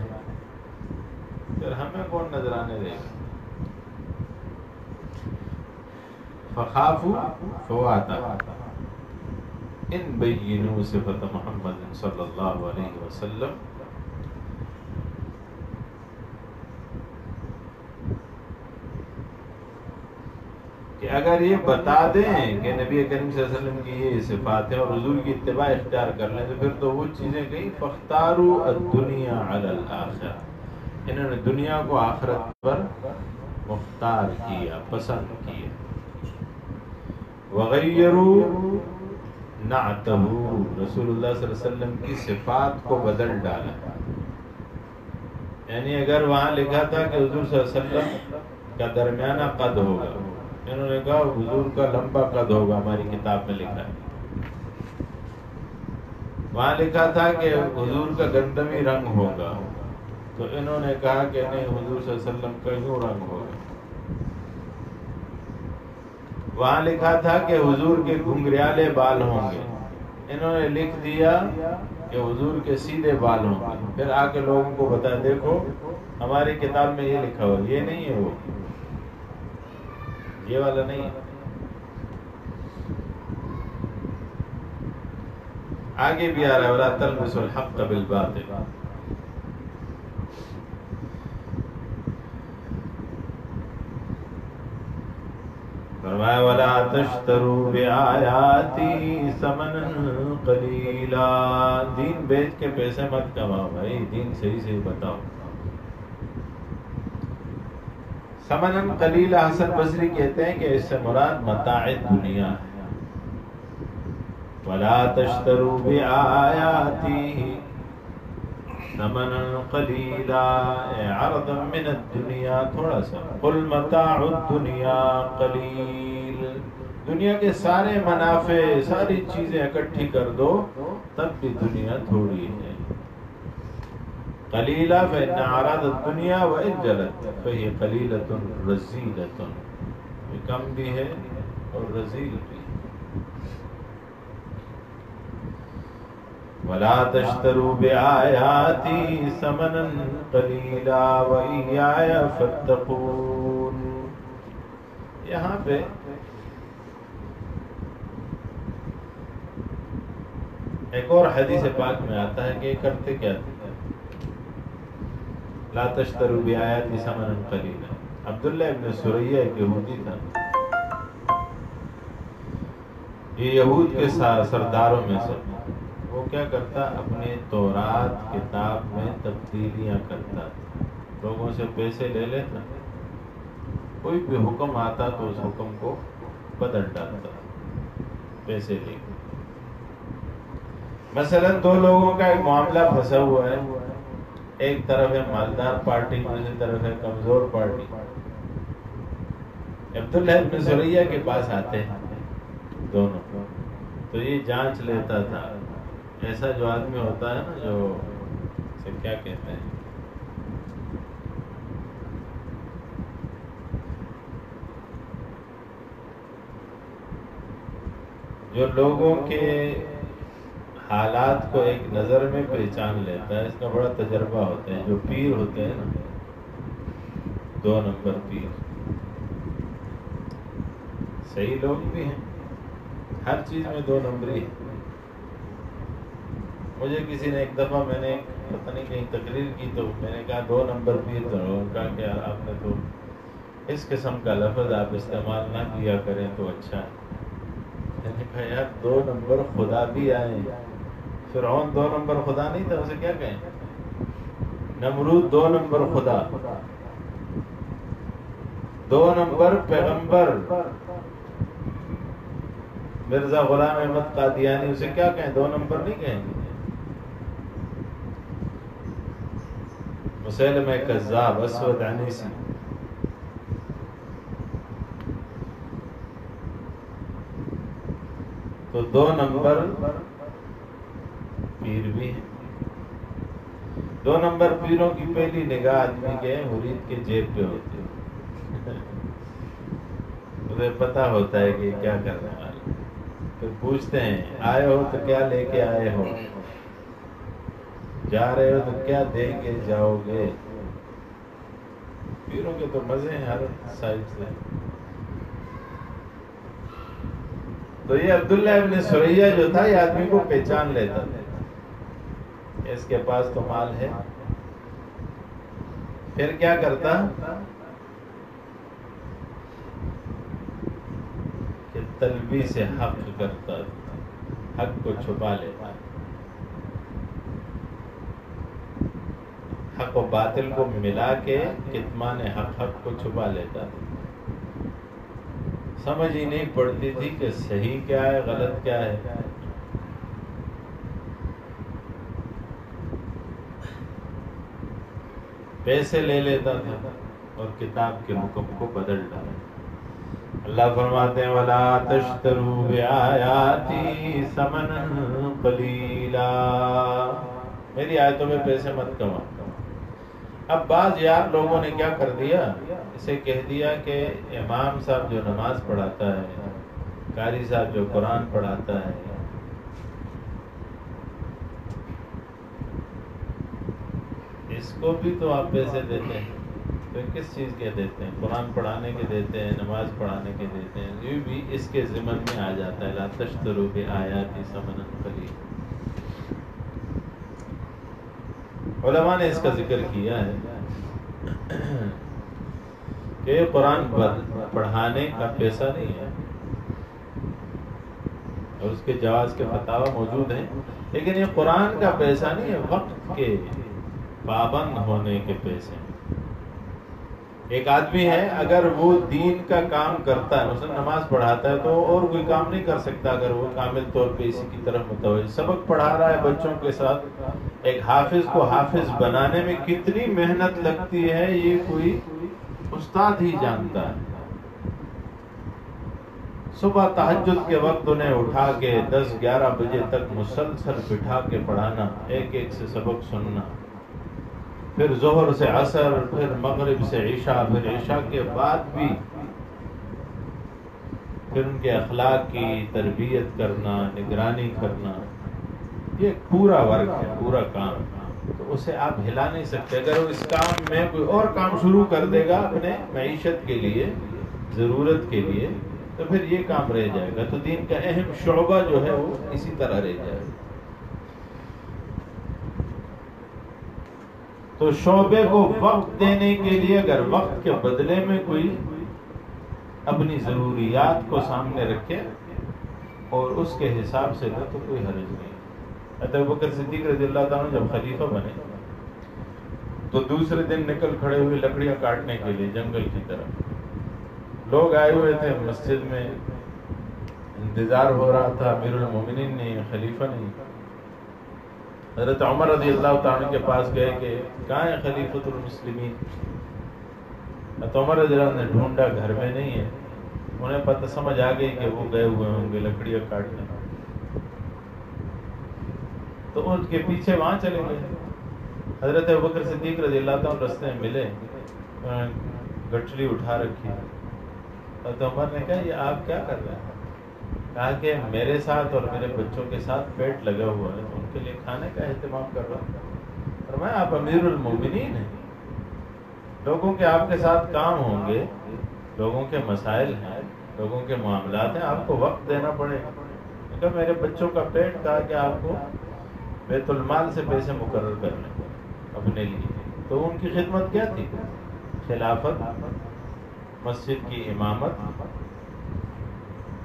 پھر ہمیں کون نذرانے دے گا؟ فخافوا فواتہ ان بینوا صفت محمد صلی اللہ علیہ وسلم. کہ اگر یہ بتا دیں کہ نبی کریم صلی اللہ علیہ وسلم کی یہ صفات ہیں اور حضور کی اتباع اختیار کر لیں تو پھر تو وہ چیزیں گئی. فاختاروا الدنیا علی الآخرہ، انہوں نے دنیا کو آخرت پر مختار کیا، پسند کیا. وغیروا نعتہ، رسول اللہ صلی اللہ علیہ وسلم کی صفات کو بدل ڈالا. یعنی اگر وہاں لکھا تھا کہ حضور صلی اللہ علیہ وسلم کا درمیانہ قد ہوگا، انہوں نے کہا حضور کا لمبا قد ہوگا، ہماری کتاب میں لکھا ہے. وہاں لکھا تھا کہ حضور کا گندمی رنگ ہوگا، تو انہوں نے کہا کہ نہیں، حضور صلی اللہ علیہ وسلم کا یوں رنگ ہوگا. وہاں لکھا تھا کہ حضور کے گھنگریالے بال ہوں گے، انہوں نے لکھ دیا کہ حضور کے سیدھے بال ہوں گے. پھر آ کے لوگوں کو بتا دیکھو ہماری کتاب میں یہ لکھا ہوا، یہ نہیں ہے، وہ یہ والا نہیں ہے. آگے بھی آ رہا ہے وَلَا تَلْبِسُوا الْحَقَّ بِالْبَاطِلِ. فرمایا وَلَا تَشْتَرُوا بِآيَاتِي ثَمَنًا قَلِيلًا، دین بیچ کے پیسے مت کماؤ بھائی، دین صحیح صحیح بتاؤ. ثمناً قلیلا، حسن بصری کہتے ہیں کہ اس سے مراد متاع دنیا ہے. ولا تشتروا بآیاتی ثمنا قلیلا، عرضا من الدنیا، تھوڑا سا. قل متاع الدنیا قلیل، دنیا کے سارے منافع، ساری چیزیں اکٹھی کر دو تب بھی دنیا تھوڑی ہے. قلیلا فإن أعراض الدنيا وإن جلت فهي قلیلة رزیلة، یہ کم بھی ہے اور رزیل بھی. ولا تشتروا بآیاتی ثمنا قلیلا وإیایا فاتقون. یہاں پہ ایک اور حدیث پاک میں آتا ہے کہ یہ کرتے کیا تھے. لا تشتروا بآیاتی ثمنا قلیلا. عبداللہ ابن سریہ ایک یہودی تھا، یہ یہود کے سرداروں میں سے. وہ کیا کرتا، اپنے تورات کتاب میں تبدیلیاں کرتا، لوگوں سے پیسے لے لیتا، کوئی بھی حکم آتا تو اس حکم کو بدل ڈالتا پیسے لے کے. مثلا دو لوگوں کا ایک معاملہ پھنسا ہوا ہے، ایک طرف ہے مالدار پارٹی، دوسری طرف ہے کمزور پارٹی. عبداللہ ابن سریہ کے پاس آتے ہیں دونوں، تو یہ جانچ لیتا تھا. ایسا جو آدمی ہوتا ہے نا، جو اسے کیا کہتے ہیں، جو لوگوں کے حالات کو ایک نظر میں پہچان لیتا ہے، اس کا بڑا تجربہ ہوتا ہے. جو پیر ہوتے ہیں نا، 2 نمبر پیر، صحیح لوگ بھی ہیں، ہر چیز میں 2 نمبری ہے. مجھے کسی نے ایک دفعہ، میں نے پتہ نہیں کہیں تقریر کی تو میں نے کہا 2 نمبر پیر تو، کہا کہ آپ نے تو اس قسم کا لفظ آپ استعمال نہ کیا کریں تو اچھا ہے. میں نے کہا یار 2 نمبر خدا بھی آئے. فرعون 2 نمبر خدا نہیں تھا، اسے کیا کہیں؟ نمرود 2 نمبر خدا، 2 نمبر پیغمبر مرزا غلام احمد قادیانی، اسے کیا کہیں؟ 2 نمبر نہیں کہیں گے. مسیلمہ کذاب، اسود عنیسی. تو 2 نمبر پیر بھی ہیں. 2 نمبر پیروں کی پہلی نگاہ آدمی کے مرید کے جیب پہ ہوتی ہے، انہیں پتا ہوتا ہے کہ کیا کرنے والا. پھر پوچھتے ہیں آئے ہو تو کیا لے کے آئے ہو، جا رہے ہو تو کیا دے کے جاؤ گے. پیروں کے تو مزے ہیں ہر سائڈ سے. تو یہ عبداللہ ابن سریہ جو تھا، یہ آدمی کو پہچان لیتا تھا، اس کے پاس تو مال ہے. پھر کیا کرتا کہ تلبیس حق کرتا، حق کو چھپا لیتا، حق و باطل کو ملا کے کتمان حق کو چھپا لیتا. سمجھ ہی نہیں پڑتی تھی کہ صحیح کیا ہے غلط کیا ہے. پیسے لے لیتا تھا اور کتاب کے حکم کو بدل ڈالا. اللہ فرماتے ہیں وَلَا تَشْتَرُوا بِآیَاتِي ثَمَنًا قَلِيلًا، میری آیتوں میں پیسے مت کما. اب بعض یار لوگوں نے کیا کر دیا، اسے کہہ دیا کہ امام صاحب جو نماز پڑھاتا ہے، قاری صاحب جو قرآن پڑھاتا ہے، اس کو بھی تو آپ پیسے دیتے ہیں. تو کس چیز کے دیتے ہیں؟ قرآن پڑھانے کے دیتے ہیں، نماز پڑھانے کے دیتے ہیں. یہ بھی اس کے ضمن میں آ جاتا ہے لا تشتروا بآیاتی ثمنا قلیلا. علماء نے اس کا ذکر کیا ہے کہ یہ قرآن پڑھانے کا پیسہ نہیں ہے، اور اس کے جواز کے فتاوی موجود ہیں، لیکن یہ قرآن کا پیسہ نہیں ہے، وقت کے پابند ہونے کے پیسے. ایک آدمی ہے اگر وہ دین کا کام کرتا ہے، مثلا نماز پڑھاتا ہے، تو اور کوئی کام نہیں کر سکتا اگر وہ کامل طور پہ اسی کی طرف متوجہ. سبق پڑھا رہا ہے بچوں کے ساتھ. ایک حافظ کو حافظ بنانے میں کتنی محنت لگتی ہے یہ کوئی استاد ہی جانتا ہے. صبح تہجد کے وقت انہیں اٹھا کے 10-11 بجے تک مسلسل بٹھا کے پڑھانا، ایک ایک سے سبق سننا، پھر ظہر سے عصر، پھر مغرب سے عشاء، پھر عشاء کے بعد بھی پھر ان کے اخلاق کی تربیت کرنا، نگرانی کرنا، یہ پورا ورک ہے، پورا کام. تو اسے آپ ہلا نہیں سکتے. اگر وہ اس کام میں کوئی اور کام شروع کر دے گا اپنے معیشت کے لیے، ضرورت کے لیے، تو پھر یہ کام رہ جائے گا. تو دین کا اہم شعبہ جو ہے وہ اسی طرح رہ جائے گا. تو شعبے کو وقت دینے کے لیے اگر وقت کے بدلے میں کوئی اپنی ضروریات کو سامنے رکھے اور اس کے حساب سے لے تو کوئی حرج نہیں. حضرت ابوبکر صدیق رضی اللہ تعالیٰ جب خلیفہ بنے تو دوسرے دن نکل کھڑے ہوئے لکڑیاں کاٹنے کے لیے جنگل کی طرف. لوگ آئے ہوئے تھے مسجد میں، انتظار ہو رہا تھا، امیر المومنین نہیں، خلیفہ نہیں. حضرت عمر رضی اللہ تعالیٰ کے پاس گئے کہ کہاں ہے خلیفۃ المسلمین؟ حضرت عمر رضی اللہ نے ڈھونڈا، گھر میں نہیں ہے. انہیں پتہ سمجھ آ گئی کہ وہ گئے ہوئے ہوں گے لکڑیاں کاٹنے. تو ان کے پیچھے وہاں چلے گئے. حضرت ابوبکر صدیق رضی اللہ تعالیٰ رستے میں ملے، گٹھلی اٹھا رکھی. حضرت عمر نے کہا یہ آپ کیا کر رہے ہیں؟ کہا کہ میرے ساتھ اور میرے بچوں کے ساتھ پیٹ لگا ہوا ہے، ان کے لیے کھانے کا اہتمام کر رہا ہوں. فرمایا آپ امیر المومنین ہیں، لوگوں کے آپ کے ساتھ کام ہوں گے، لوگوں کے مسائل ہیں، لوگوں کے معاملات ہیں، آپ کو وقت دینا پڑے گا. کہا میرے بچوں کا پیٹ، کہا کہ آپ کو بیت المال سے پیسے مقرر کرنے اپنے لیے. تو ان کی خدمت کیا تھی؟ خلافت، مسجد کی امامت،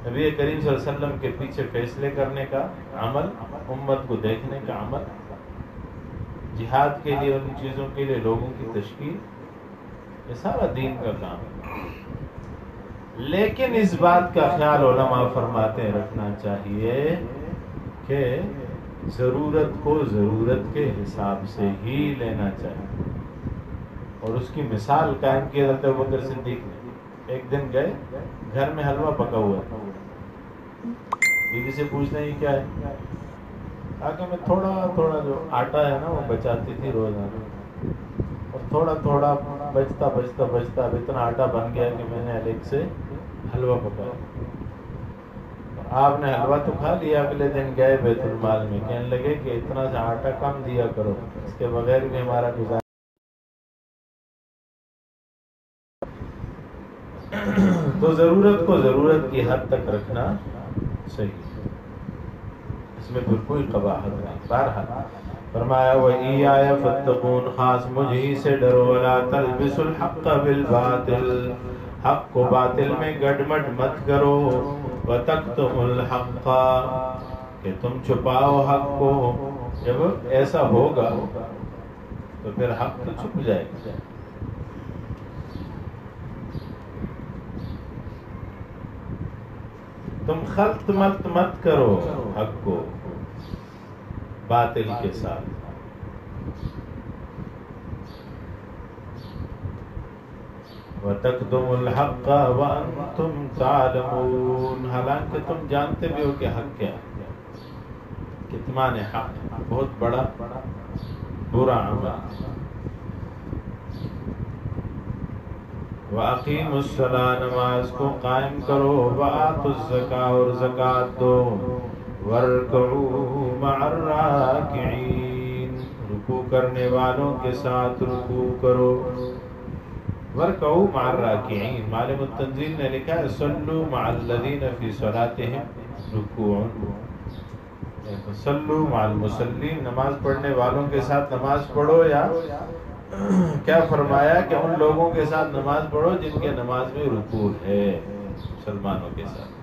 نبی کریم صلی اللہ علیہ وسلم کے پیچھے فیصلے کرنے کا عمل، امت کو دیکھنے کا عمل، جہاد کے لیے ان چیزوں کے لیے لوگوں کی تشکیل، یہ سارا دین کا کام ہے. لیکن اس بات کا خیال علماء فرماتے ہیں رکھنا چاہیے کہ ضرورت کو ضرورت کے حساب سے ہی لینا چاہیے. اور اس کی مثال قائم کی حضرت ابوبکر صدیق نے. ایک دن گئے، گھر میں حلوہ پکا ہوا تھا. بیوی سے پوچھنا ہی کیا ہے؟ کہا کہ میں تھوڑا تھوڑا جو آٹا ہے نا وہ بچاتی تھی روزانہ، اور تھوڑا تھوڑا بچتا بچتا بچتا اب اتنا آٹا بن گیا کہ میں نے الگ سے حلوہ پکایا. آپ نے حلوہ تو کھا لیا. اگلے دن گئے بیت المال میں، کہنے لگے کہ اتنا سا آٹا کم دیا کرو، اس کے بغیر بھی ہمارا گزارا. تو ضرورت کو ضرورت کی حد تک رکھنا صحیح، اس میں کوئی قباحت نہیں. بہرحال فرمایا وَإِيَّايَ فَاتَّقُونَ، خاص مجھ ہی سے ڈرو. وَلَا تَلْبِسُوا الْحَقَّ بِالْبَاطِلِ، حق کو باطل میں گڈمڈ مت کرو. وَتَكْتُمُوا الْحَقَّ، کہ تم چھپاؤ حق کو. جب ایسا ہوگا تو پھر حق تو چھپ جائے گا. تم خلط ملط مت کرو حق کو باطل کے ساتھ. وَتَكْتُمُوا الْحَقَّ وَأَنْتُمْ تَعْلَمُونَ، حالانکہ تم جانتے بھی ہو کہ حق کیا ہے. کتمان حق بہت بڑا برا عمل. وَأَقِيمُوا الصَّلَاةَ، نماز کو قائم کرو. وَآتُوا الزَّكَاةَ، اور زکوٰۃ دو. وَارْكَعُوا مَعَ الرَّاكِعِينَ، رکوع کرنے والوں کے ساتھ رکوع کرو. وَارْكَعُوا مَعَ الرَّاكِعِينَ، معلم التنزیل نے لکھا ہے صلوا مع الذین فی صلاتهم رکوع. صلوا مع المصلین، نماز پڑھنے والوں کے ساتھ نماز پڑھو. یا کیا فرمایا کہ ان لوگوں کے ساتھ نماز پڑھو جن کے نماز میں رکوع ہے، مسلمانوں کے ساتھ.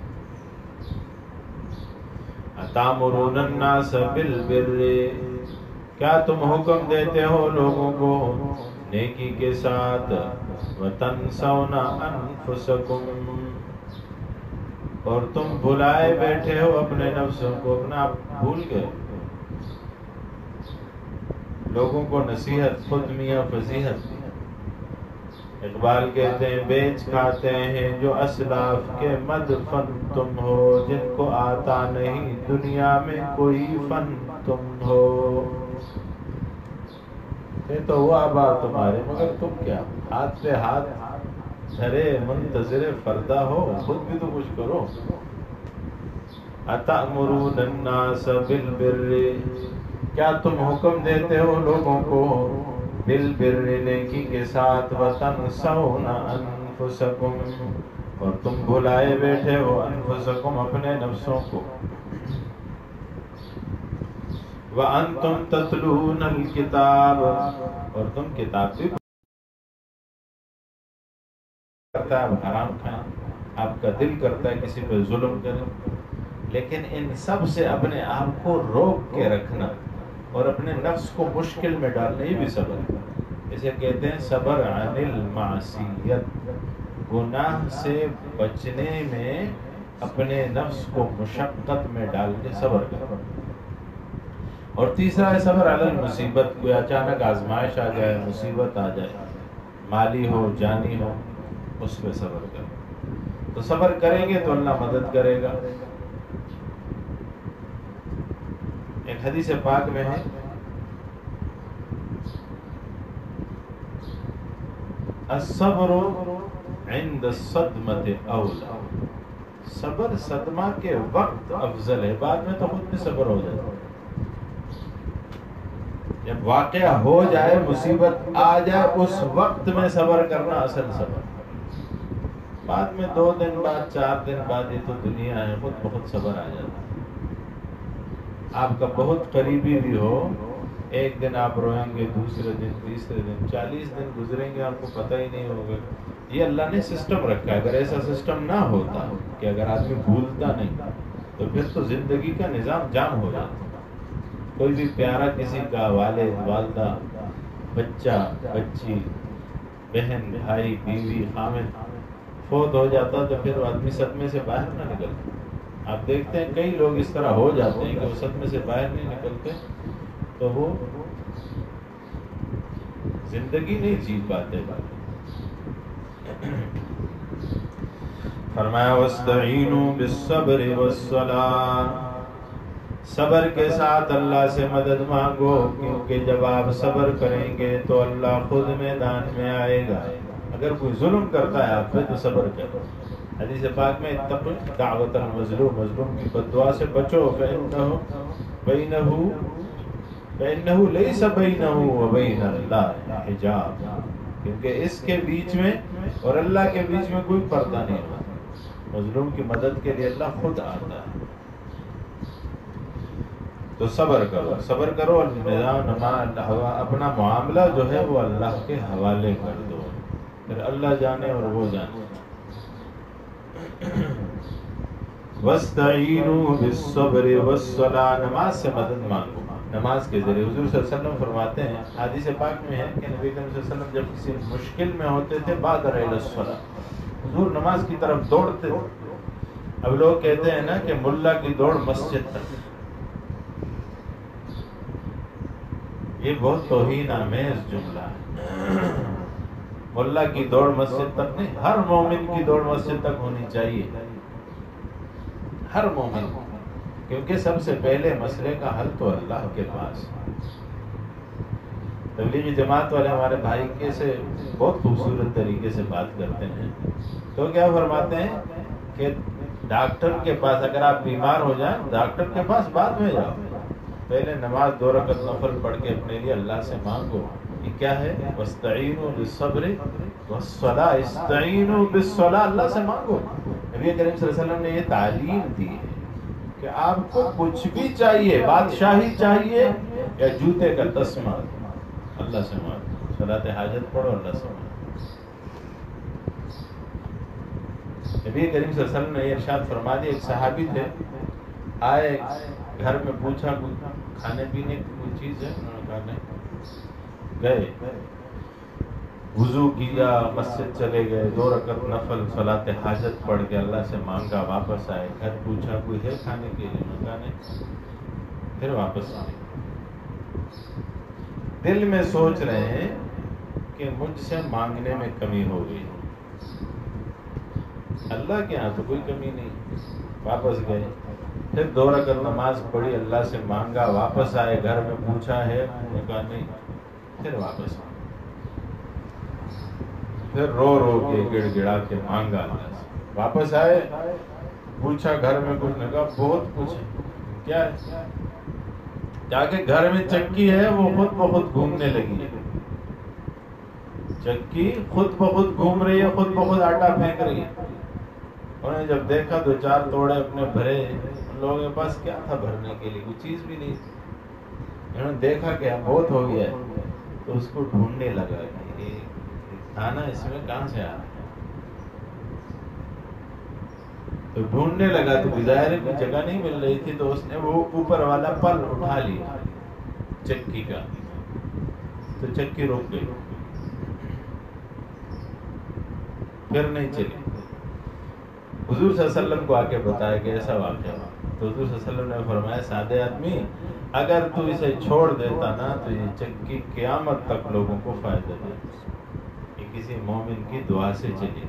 أَتَأْمُرُونَ النَّاسَ بِالْبِرِّ، کیا تم حکم دیتے ہو لوگوں کو نیکی کے ساتھ وَتَنْسَوْنَ أَنفُسَكُمْ اور تم بھلائے بیٹھے ہو اپنے نفسوں کو، اپنا آپ بھول گئے. لوگوں کو نصیحت، خود میاں فضیحت. اقبال کہتے ہیں بیچ کھاتے ہیں جو اسلاف کے مدفن تم ہو، جن کو آتا نہیں دنیا میں کوئی فن تم ہو. یہ تو ہوا بات تمہارے، مگر تم کیا ہاتھ پہ ہاتھ دھرے منتظر فردا ہو، خود بھی تو کچھ کرو. اَتَأْمُرُونَ النَّاسَ بِالْبِرِّ کیا تم حکم دیتے ہو لوگوں کو بالبر نیکی کے ساتھ وَتَنْسَوْنَ أَنفُسَكُمْ اور تم بھلائے بیٹھے ہو انفسکم اپنے نفسوں کو. وَأَنْتُمْ تَتْلُونَ الْكِتَابَ اور تم کتاب بھی کرتا ہے. اب حرام کھائیں، آپ کا دل کرتا ہے کسی پہ ظلم کریں، لیکن ان سب سے اپنے آپ کو روک کے رکھنا اور اپنے نفس کو مشکل میں ڈالنا، یہ بھی صبر ہے. اسے کہتے ہیں صبر عن المعصیت. گناہ سے بچنے میں اپنے نفس کو مشقت میں ڈال کے صبر کرنا. اور تیسرا ہے صبر علی المصیبت. کوئی اچانک آزمائش آ جائے، مصیبت آ جائے، مالی ہو جانی ہو، اس پہ صبر کرنا. تو صبر کریں گے تو اللہ مدد کرے گا. ایک حدیث پاک میں ہے الصبر عند الصدمة اولا. صبر صدمہ کے وقت افضل ہے، بعد میں تو خود بھی صبر ہو جاتا ہے. جب واقعہ ہو جائے، مصیبت آ جائے، اس وقت میں صبر کرنا اصل صبر. بعد میں 2 دن بعد، 4 دن بعد، یہ تو دنیا ہے، خود بہت صبر آ جاتا ہے. آپ کا بہت قریبی بھی ہو، ایک دن آپ روئیں گے، دوسرے دن، تیسرے دن، 40 دن گزریں گے، آپ کو پتہ ہی نہیں ہوگا. یہ اللہ نے سسٹم رکھا ہے. اگر ایسا سسٹم نہ ہوتا کہ اگر آدمی بھولتا نہیں تو پھر تو زندگی کا نظام جام ہو جاتا. کوئی بھی پیارا کسی کا والد، والدہ، بچہ، بچی، بہن، بھائی، بیوی، خامد فوت ہو جاتا تو پھر آدمی صدمے سے باہر نہ نکلتا. آپ دیکھتے ہیں کئی لوگ اس طرح ہو جاتے ہیں کہ وہ صدمے سے باہر نہیں نکلتے، تو وہ زندگی نہیں جی پاتے. فرمایا وَاسْتَعِینُوا بِالصَّبْرِ وَالصَّلَاةِ صبر کے ساتھ اللہ سے مدد مانگو، کیونکہ جب آپ صبر کریں گے تو اللہ خود میدان میں آئے گا. اگر کوئی ظلم کرتا ہے آپ پہ تو صبر کرو. حدیث پاک میں اتقوا دعوت المظلوم، مظلوم کی بد دعا سے بچو. فَإِنَّهُ لَيْسَ بَيْنَهُ وَبَيْنَ اللَّهِ حِجَابٌ کیونکہ اس کے بیچ میں اور اللہ کے بیچ میں کوئی پردہ نہیں ہوتا. مظلوم کی مدد کے لیے اللہ خود آتا ہے. تو صبر کرو، صبر کرو. اپنا معاملہ جو ہے وہ اللہ کے حوالے کر دو، پھر اللہ جانے اور وہ جانے. وَاسْتَعِینُوا بِالصَّبْرِ وَالصَّلَاةِ نماز سے مدد مانگو. نماز کے ذریعے حضور صلی اللہ علیہ وسلم فرماتے ہیں، حدیث پاک میں ہے کہ نبی کریم صلی اللہ علیہ وسلم جب کسی مشکل میں ہوتے تھے بادر الی الصلاۃ، حضور نماز کی طرف دوڑتے تھے. اب لوگ کہتے ہیں نا کہ ملا کی دوڑ مسجد تک، یہ بہت توہین آمیز جملہ ہے. ملا کی دوڑ مسجد تک نہیں، ہر مومن کی دوڑ مسجد تک ہونی چاہیے، ہر مومن. کیونکہ سب سے پہلے مسئلے کا حل تو اللہ کے پاس. تبلیغی جماعت والے ہمارے بھائی کے سے بہت خوبصورت طریقے سے بات کرتے ہیں. تو کیا فرماتے ہیں کہ ڈاکٹر کے پاس اگر آپ بیمار ہو جائیں، ڈاکٹر کے پاس بعد میں جاؤ، پہلے نماز 2 رکعت نفل پڑھ کے اپنے لیے اللہ سے مانگو. یہ کیا ہے؟ وَاسْتَعِینُوا بِالصَّبْرِ وَالصَّلَاةِ. اسْتَعِینُوا بِالصَّلَاةِ، اللہ سے مانگو. نبی کریم صلی اللہ علیہ وسلم نے یہ تعلیم دی ہے کہ آپ کو کچھ بھی چاہیے، بادشاہی چاہیے یا جوتے کا تسمہ، اللہ سے مانگو. صلاۃ حاجت پڑھو، اللہ سے مانگو. نبی کریم صلی اللہ علیہ وسلم نے یہ ارشاد فرما دیا. ایک صحابی تھے، آئے گھر میں، پوچھا کھانے پینے کی کوئی چیز ہے؟ انہوں نے کہا نہیں. گئے وضو کیا، مسجد چلے گئے، 2 رکعت نفل صلاۃ حاجت پڑھ کے اللہ سے مانگا، واپس آئے، گھر پوچھا کوئی ہے کھانے کے لیے، مانگا نہیں، پھر واپس آئے۔ دل میں سوچ رہے ہیں کہ مجھ سے مانگنے میں کمی ہو گئی، اللہ کے ہاں تو کوئی کمی نہیں۔ واپس گئے، پھر 2 رکعت نماز پڑھی، اللہ سے مانگا، واپس آئے، گھر میں پوچھا ہے، کہا نہیں، پھر واپس آئے، پھر رو رو کے گڑ گڑا کے مانگا اللہ سے، واپس آئے، پوچھا گھر میں کچھ، نے کہا بہت کچھ ہے۔ کیا ہے؟ کیا کہ گھر میں چکی ہے، وہ خود بخود گھومنے لگی ہے، چکی خود بخود گھوم رہی ہے، خود بخود آٹا پھینک رہی ہے۔ انہوں نے جب دیکھا 2-4 توڑے اپنے بھرے، ان لوگوں کے پاس کیا تھا بھرنے کے لیے، کوئی چیز بھی نہیں تھی۔ انہوں نے دیکھا کہ اب بہت ہو گیا ہے، تو اس کو ڈھونڈنے لگا کہ یہ کھانا اس میں کہاں سے آ رہا ہے، تو ڈھونڈنے لگا تو ظاہر کوئی جگہ نہیں مل رہی تھی، تو اس نے وہ اوپر والا پل اٹھا لیا چکی کا، تو چکی رک گئی، پھر نہیں چلی۔ حضور صلی اللہ علیہ وسلم کو آ کے بتایا کہ ایسا واقعہ ہوا، تو حضور صلی اللہ علیہ وسلم نے فرمایا سادے آدمی، اگر تو اسے چھوڑ دیتا نا تو یہ چکی قیامت تک لوگوں کو فائدہ دے، یہ کسی مومن کی دعا سے چلی،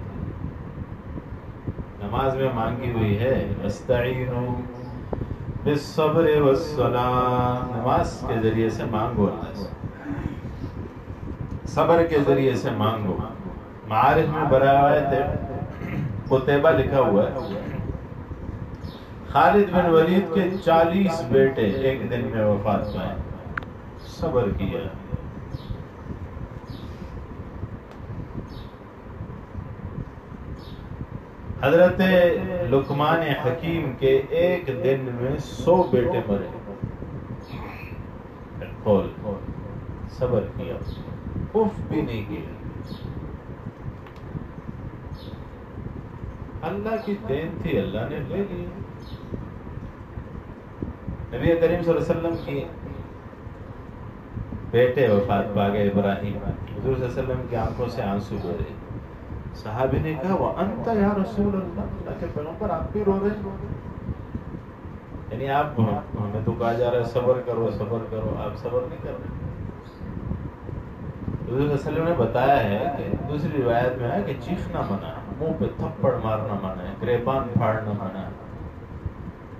نماز میں مانگی ہوئی ہے، استعینوا بالصبر والصلاۃ، نماز کے ذریعے سے مانگو اللہ سے، صبر کے ذریعے سے مانگو۔ معارف میں برائے تھے قتیبہ لکھا ہوا ہے، خالد بن ولید کے 40 بیٹے ایک دن میں وفات پائے، صبر کیا۔ حضرت لقمان حکیم کے ایک دن میں 100 بیٹے مرے، صبر کیا، اف بھی نہیں کیا۔ اللہ کی دین تھی، اللہ نے لے لی۔ نبی کریم صلی اللہ علیہ وسلم کی بیٹے وفات پا گئے ابراہیم، حضور صلی اللہ علیہ وسلم کی آنکھوں سے آنسو بہ رہے، صحابی نے کہا وَأَنْتَ یا رسول اللہ، اللہ کے پیغمبر آپ بھی رو رہے ہیں، یعنی آپ ہمیں تو کہا جا رہا ہے صبر کرو صبر کرو، آپ صبر نہیں کر رہے۔ حضور صلی اللہ علیہ وسلم نے بتایا ہے کہ دوسری روایت میں ہے کہ چیخنا منع ہے، منہ پہ تھپڑ مارنا منع ہے، گریبان پھاڑنا منع ہے،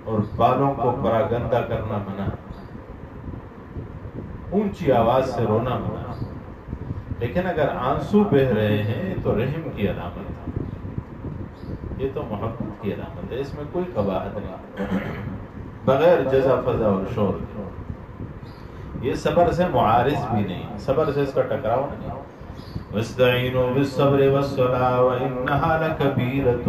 اور بالوں کو پراگندہ کرنا منع ہے، اونچی آواز سے رونا منع ہے، لیکن اگر آنسو بہ رہے ہیں تو رحم کی علامت ہے، یہ تو محبت کی علامت ہے، اس میں کوئی قباحت نہیں، بغیر جزا فضا اور شور کے۔ یہ صبر سے معارض بھی نہیں، صبر سے اس کا ٹکراؤ نہیں۔ وَاسْتَعِينُوا بِالصَّبْرِ وَالصَّلَاةِ وَإِنَّهَا لَكَبِيرَةٌ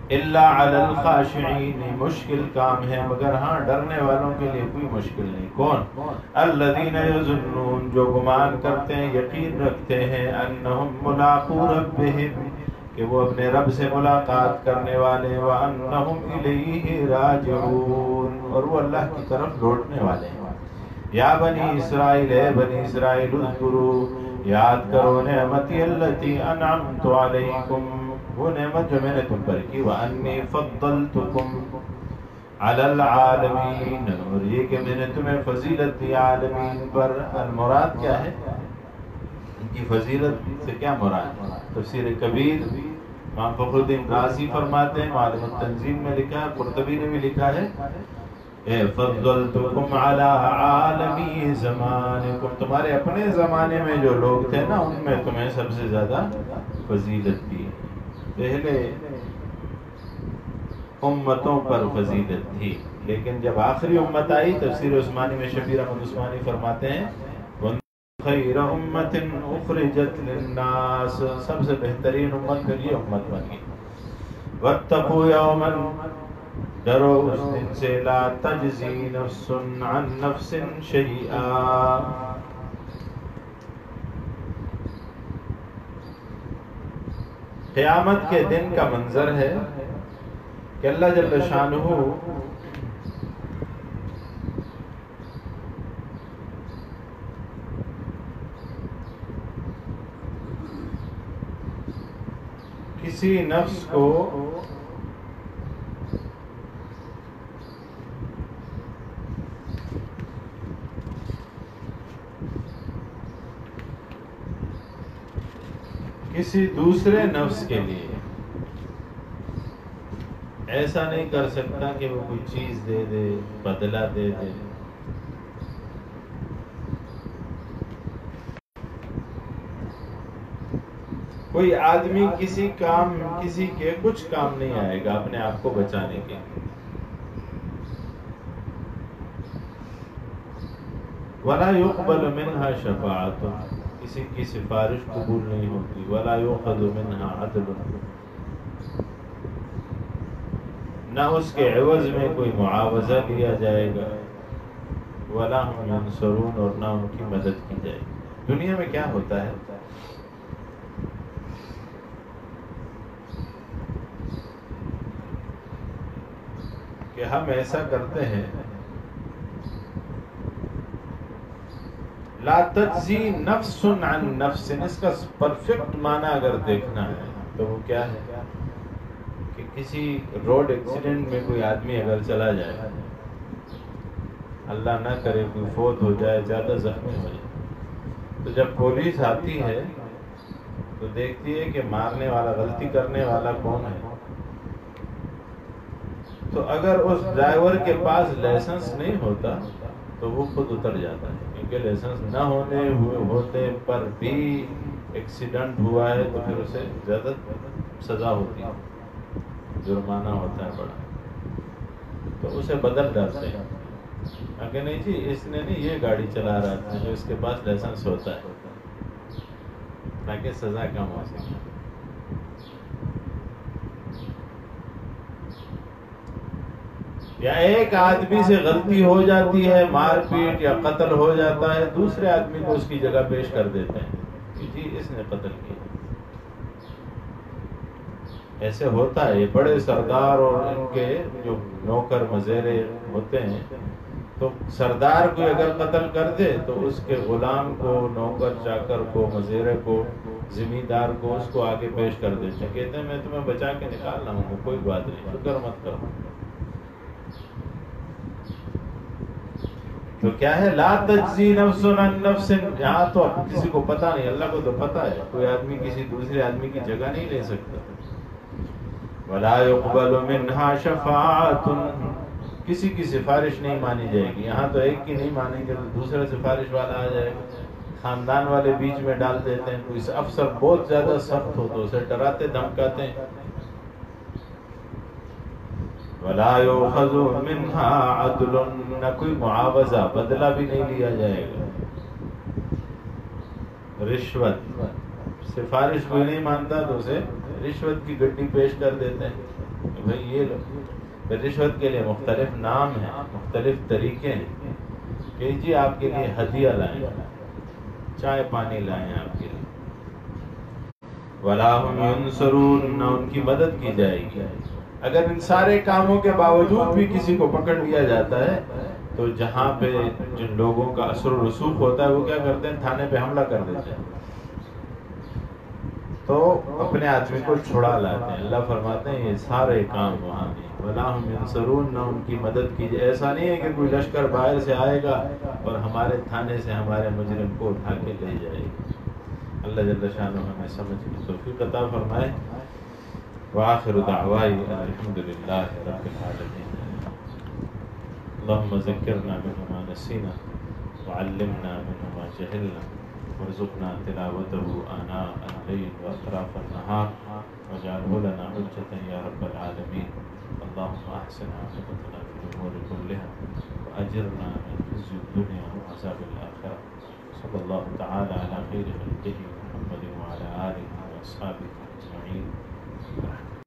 إِلَّا عَلَى الْخَاشِعِينَ، مشکل کام ہے مگر ہاں ڈرنے والوں کے لیے کوئی مشکل نہیں۔ کون؟ الَّذِينَ يَظُنُّونَ، جو گمان کرتے ہیں، یقین رکھتے ہیں، أَنَّهُمْ مُلَاقُو رَبِّهِمْ، کہ وہ اپنے رب سے ملاقات کرنے والے، وَأَنَّهُمْ إِلَيْهِ رَاجِعُونَ، اور وہ اللہ کی طرف لوٹنے والے ہیں۔ یا بنی اسرائیل، اے بنی اسرائیل، اذکروا، یاد کرو نعمتی التی انعمت علیکم، وہ نعمت جو میں نے تم پر کی، وانی فضلتکم علی العالمین، اور یہ کہ میں نے تمہیں فضیلت دی عالمین پر۔ المراد کیا ہے ان کی فضیلت سے، کیا مراد؟ تفسیر کبیر امام فخر الدین رازی فرماتے ہیں، معالم التنزیل میں لکھا ہے، قرطبی نے بھی لکھا ہے، فضلتکم علی عالمی زمانکم، تمہارے اپنے زمانے میں جو لوگ تھے نا، ان میں تمہیں سب سے زیادہ فضیلت دی۔ پہلے امتوں پر فضیلت تھی، لیکن جب آخری امت آئی، تفسیر عثمانی میں شبیر احمد عثمانی فرماتے ہیں خیر امت اخرجت للناس، سب سے بہترین امت پھر یہ امت بن گئی۔ واتقوا یوما، ڈرو اس دن سے، لا تجزی نفس عن نفس شیئا، قیامت کے دن کا منظر ہے کہ اللہ جل شانہ کسی نفس کو کسی دوسرے نفس کے لیے ایسا نہیں کر سکتا کہ وہ کوئی چیز دے دے، بدلہ دے دے. کوئی آدمی کسی کے کچھ کام نہیں آئے گا اپنے آپ کو بچانے کے. وَلَا يُقْبَلُ مِنْهَا شَفَاعَةٌ، کسی کی سفارش قبول نہیں ہوتی. وَلَا يُؤْخَذُ مِنْهَا عَدْلٌ، نہ اس کے عوض میں کوئی معاوضہ لیا جائے گا. وَلَا هُمْ يُنصَرُونَ، اور نہ ان کی مدد کی جائے گی. دنیا میں کیا ہوتا ہے کہ ہم ایسا کرتے ہیں، لا تجزی نفس عن نفس، اس کا پرفیکٹ معنی اگر دیکھنا ہے تو وہ کیا ہے کہ کسی روڈ ایکسیڈنٹ میں کوئی آدمی اگر چلا جائے، اللہ نہ کرے کوئی فوت ہو جائے، زیادہ زخمی ہو جائے، تو جب پولیس آتی ہے تو دیکھتی ہے کہ مارنے والا، غلطی کرنے والا کون ہے. تو اگر اس ڈرائیور کے پاس لائسنس نہیں ہوتا تو وہ خود اتر جاتا ہے، کیونکہ لائسنس نہ ہونے پر بھی ایکسیڈنٹ ہوا ہے تو پھر اسے زیادہ سزا ہوتی ہے، جرمانہ ہوتا ہے بڑا، تو اسے بدل ڈالتے ہیں. اگر نہیں جی اس نے نہیں، یہ گاڑی چلا رہا تھا جو اس کے پاس لائسنس ہوتا ہے، تاکہ سزا کم ہو سکے. یا ایک آدمی سے غلطی ہو جاتی ہے، مار پیٹ یا قتل ہو جاتا ہے، دوسرے آدمی کو اس کی جگہ پیش کر دیتے ہیں کہ جی اس نے قتل کیا. ایسے ہوتا ہے. یہ بڑے سردار اور ان کے جو نوکر مزیرے ہوتے ہیں، تو سردار کو اگر قتل کر دے تو اس کے غلام کو، نوکر چاکر کو، مزیرے کو، زمیندار کو، اس کو آگے پیش کر دیتے ہیں، کہتے ہیں میں تمہیں بچا کے نکال رہا ہوں، کوئی بات نہیں، فکر مت کرو. تو کیا ہے لا تجزی نفس عن نفس، یہاں تو کسی کو پتہ نہیں، اللہ کو تو پتہ ہے کوئی آدمی کسی دوسرے آدمی کی جگہ نہیں لے سکتا. ولا يقبل منها شفاعة، کسی کی سفارش نہیں مانی جائے گی. یہاں تو ایک کی نہیں مانیں گے تو دوسرا سفارش والا آ جائے گا. خاندان والے بیچ میں ڈال دیتے ہیں. کوئی افسر بہت زیادہ سخت ہو تو اسے ڈراتے دھمکاتے ہیں. ولا يؤخذ منها عدل، نہ کوئی معاوضہ، بدلہ بھی نہیں لیا جائے گا. رشوت، سفارش کوئی نہیں مانتا تو اسے رشوت کی گڈی پیش کر دیتے ہیں کہ بھائی یہ لو. رشوت کے لیے مختلف نام ہیں، مختلف طریقے ہیں کہ جی آپ کے لیے ہدیہ لائیں، چائے پانی لائیں آپ کے لیے. وَلَا هُمْ يُنصَرُونَ، نہ ان کی مدد کی جائے گی. اگر ان سارے کاموں کے باوجود بھی کسی کو پکڑ لیا جاتا ہے تو جہاں پہ جن لوگوں کا اثر و رسوخ ہوتا ہے وہ کیا کرتے ہیں، تھانے پہ حملہ کر دیتے ہیں، تو اپنے آدمی کو چھڑا لاتے ہیں. اللہ فرماتے ہیں یہ سارے کام وہاں نہیں. وَلَا هُمْ يُنصَرُونَ، نہ ان کی مدد کیجیے. ایسا نہیں ہے کہ کوئی لشکر باہر سے آئے گا اور ہمارے تھانے سے ہمارے مجرم کو اٹھا کے لے جائے گا. اللہ جل شانہ ہمیں سمجھ کی توفیق عطا فرمائے. وآخر دعوائی الحمد للہ رب العالمین. اللهم ذكرنا منه ما نسينا وعلمنا منه ما جهلنا وارزقنا تلاوته آناء الليل وأطراف النهار واجعله لنا حجة يا رب العالمين. اللهم أحسن عاقبتنا في الأمور كلها وأجرنا من خزي الدنيا وعذاب الآخرة. صلى الله تعالى على خير خلقه محمد وعلى آله وأصحابه أجمعين.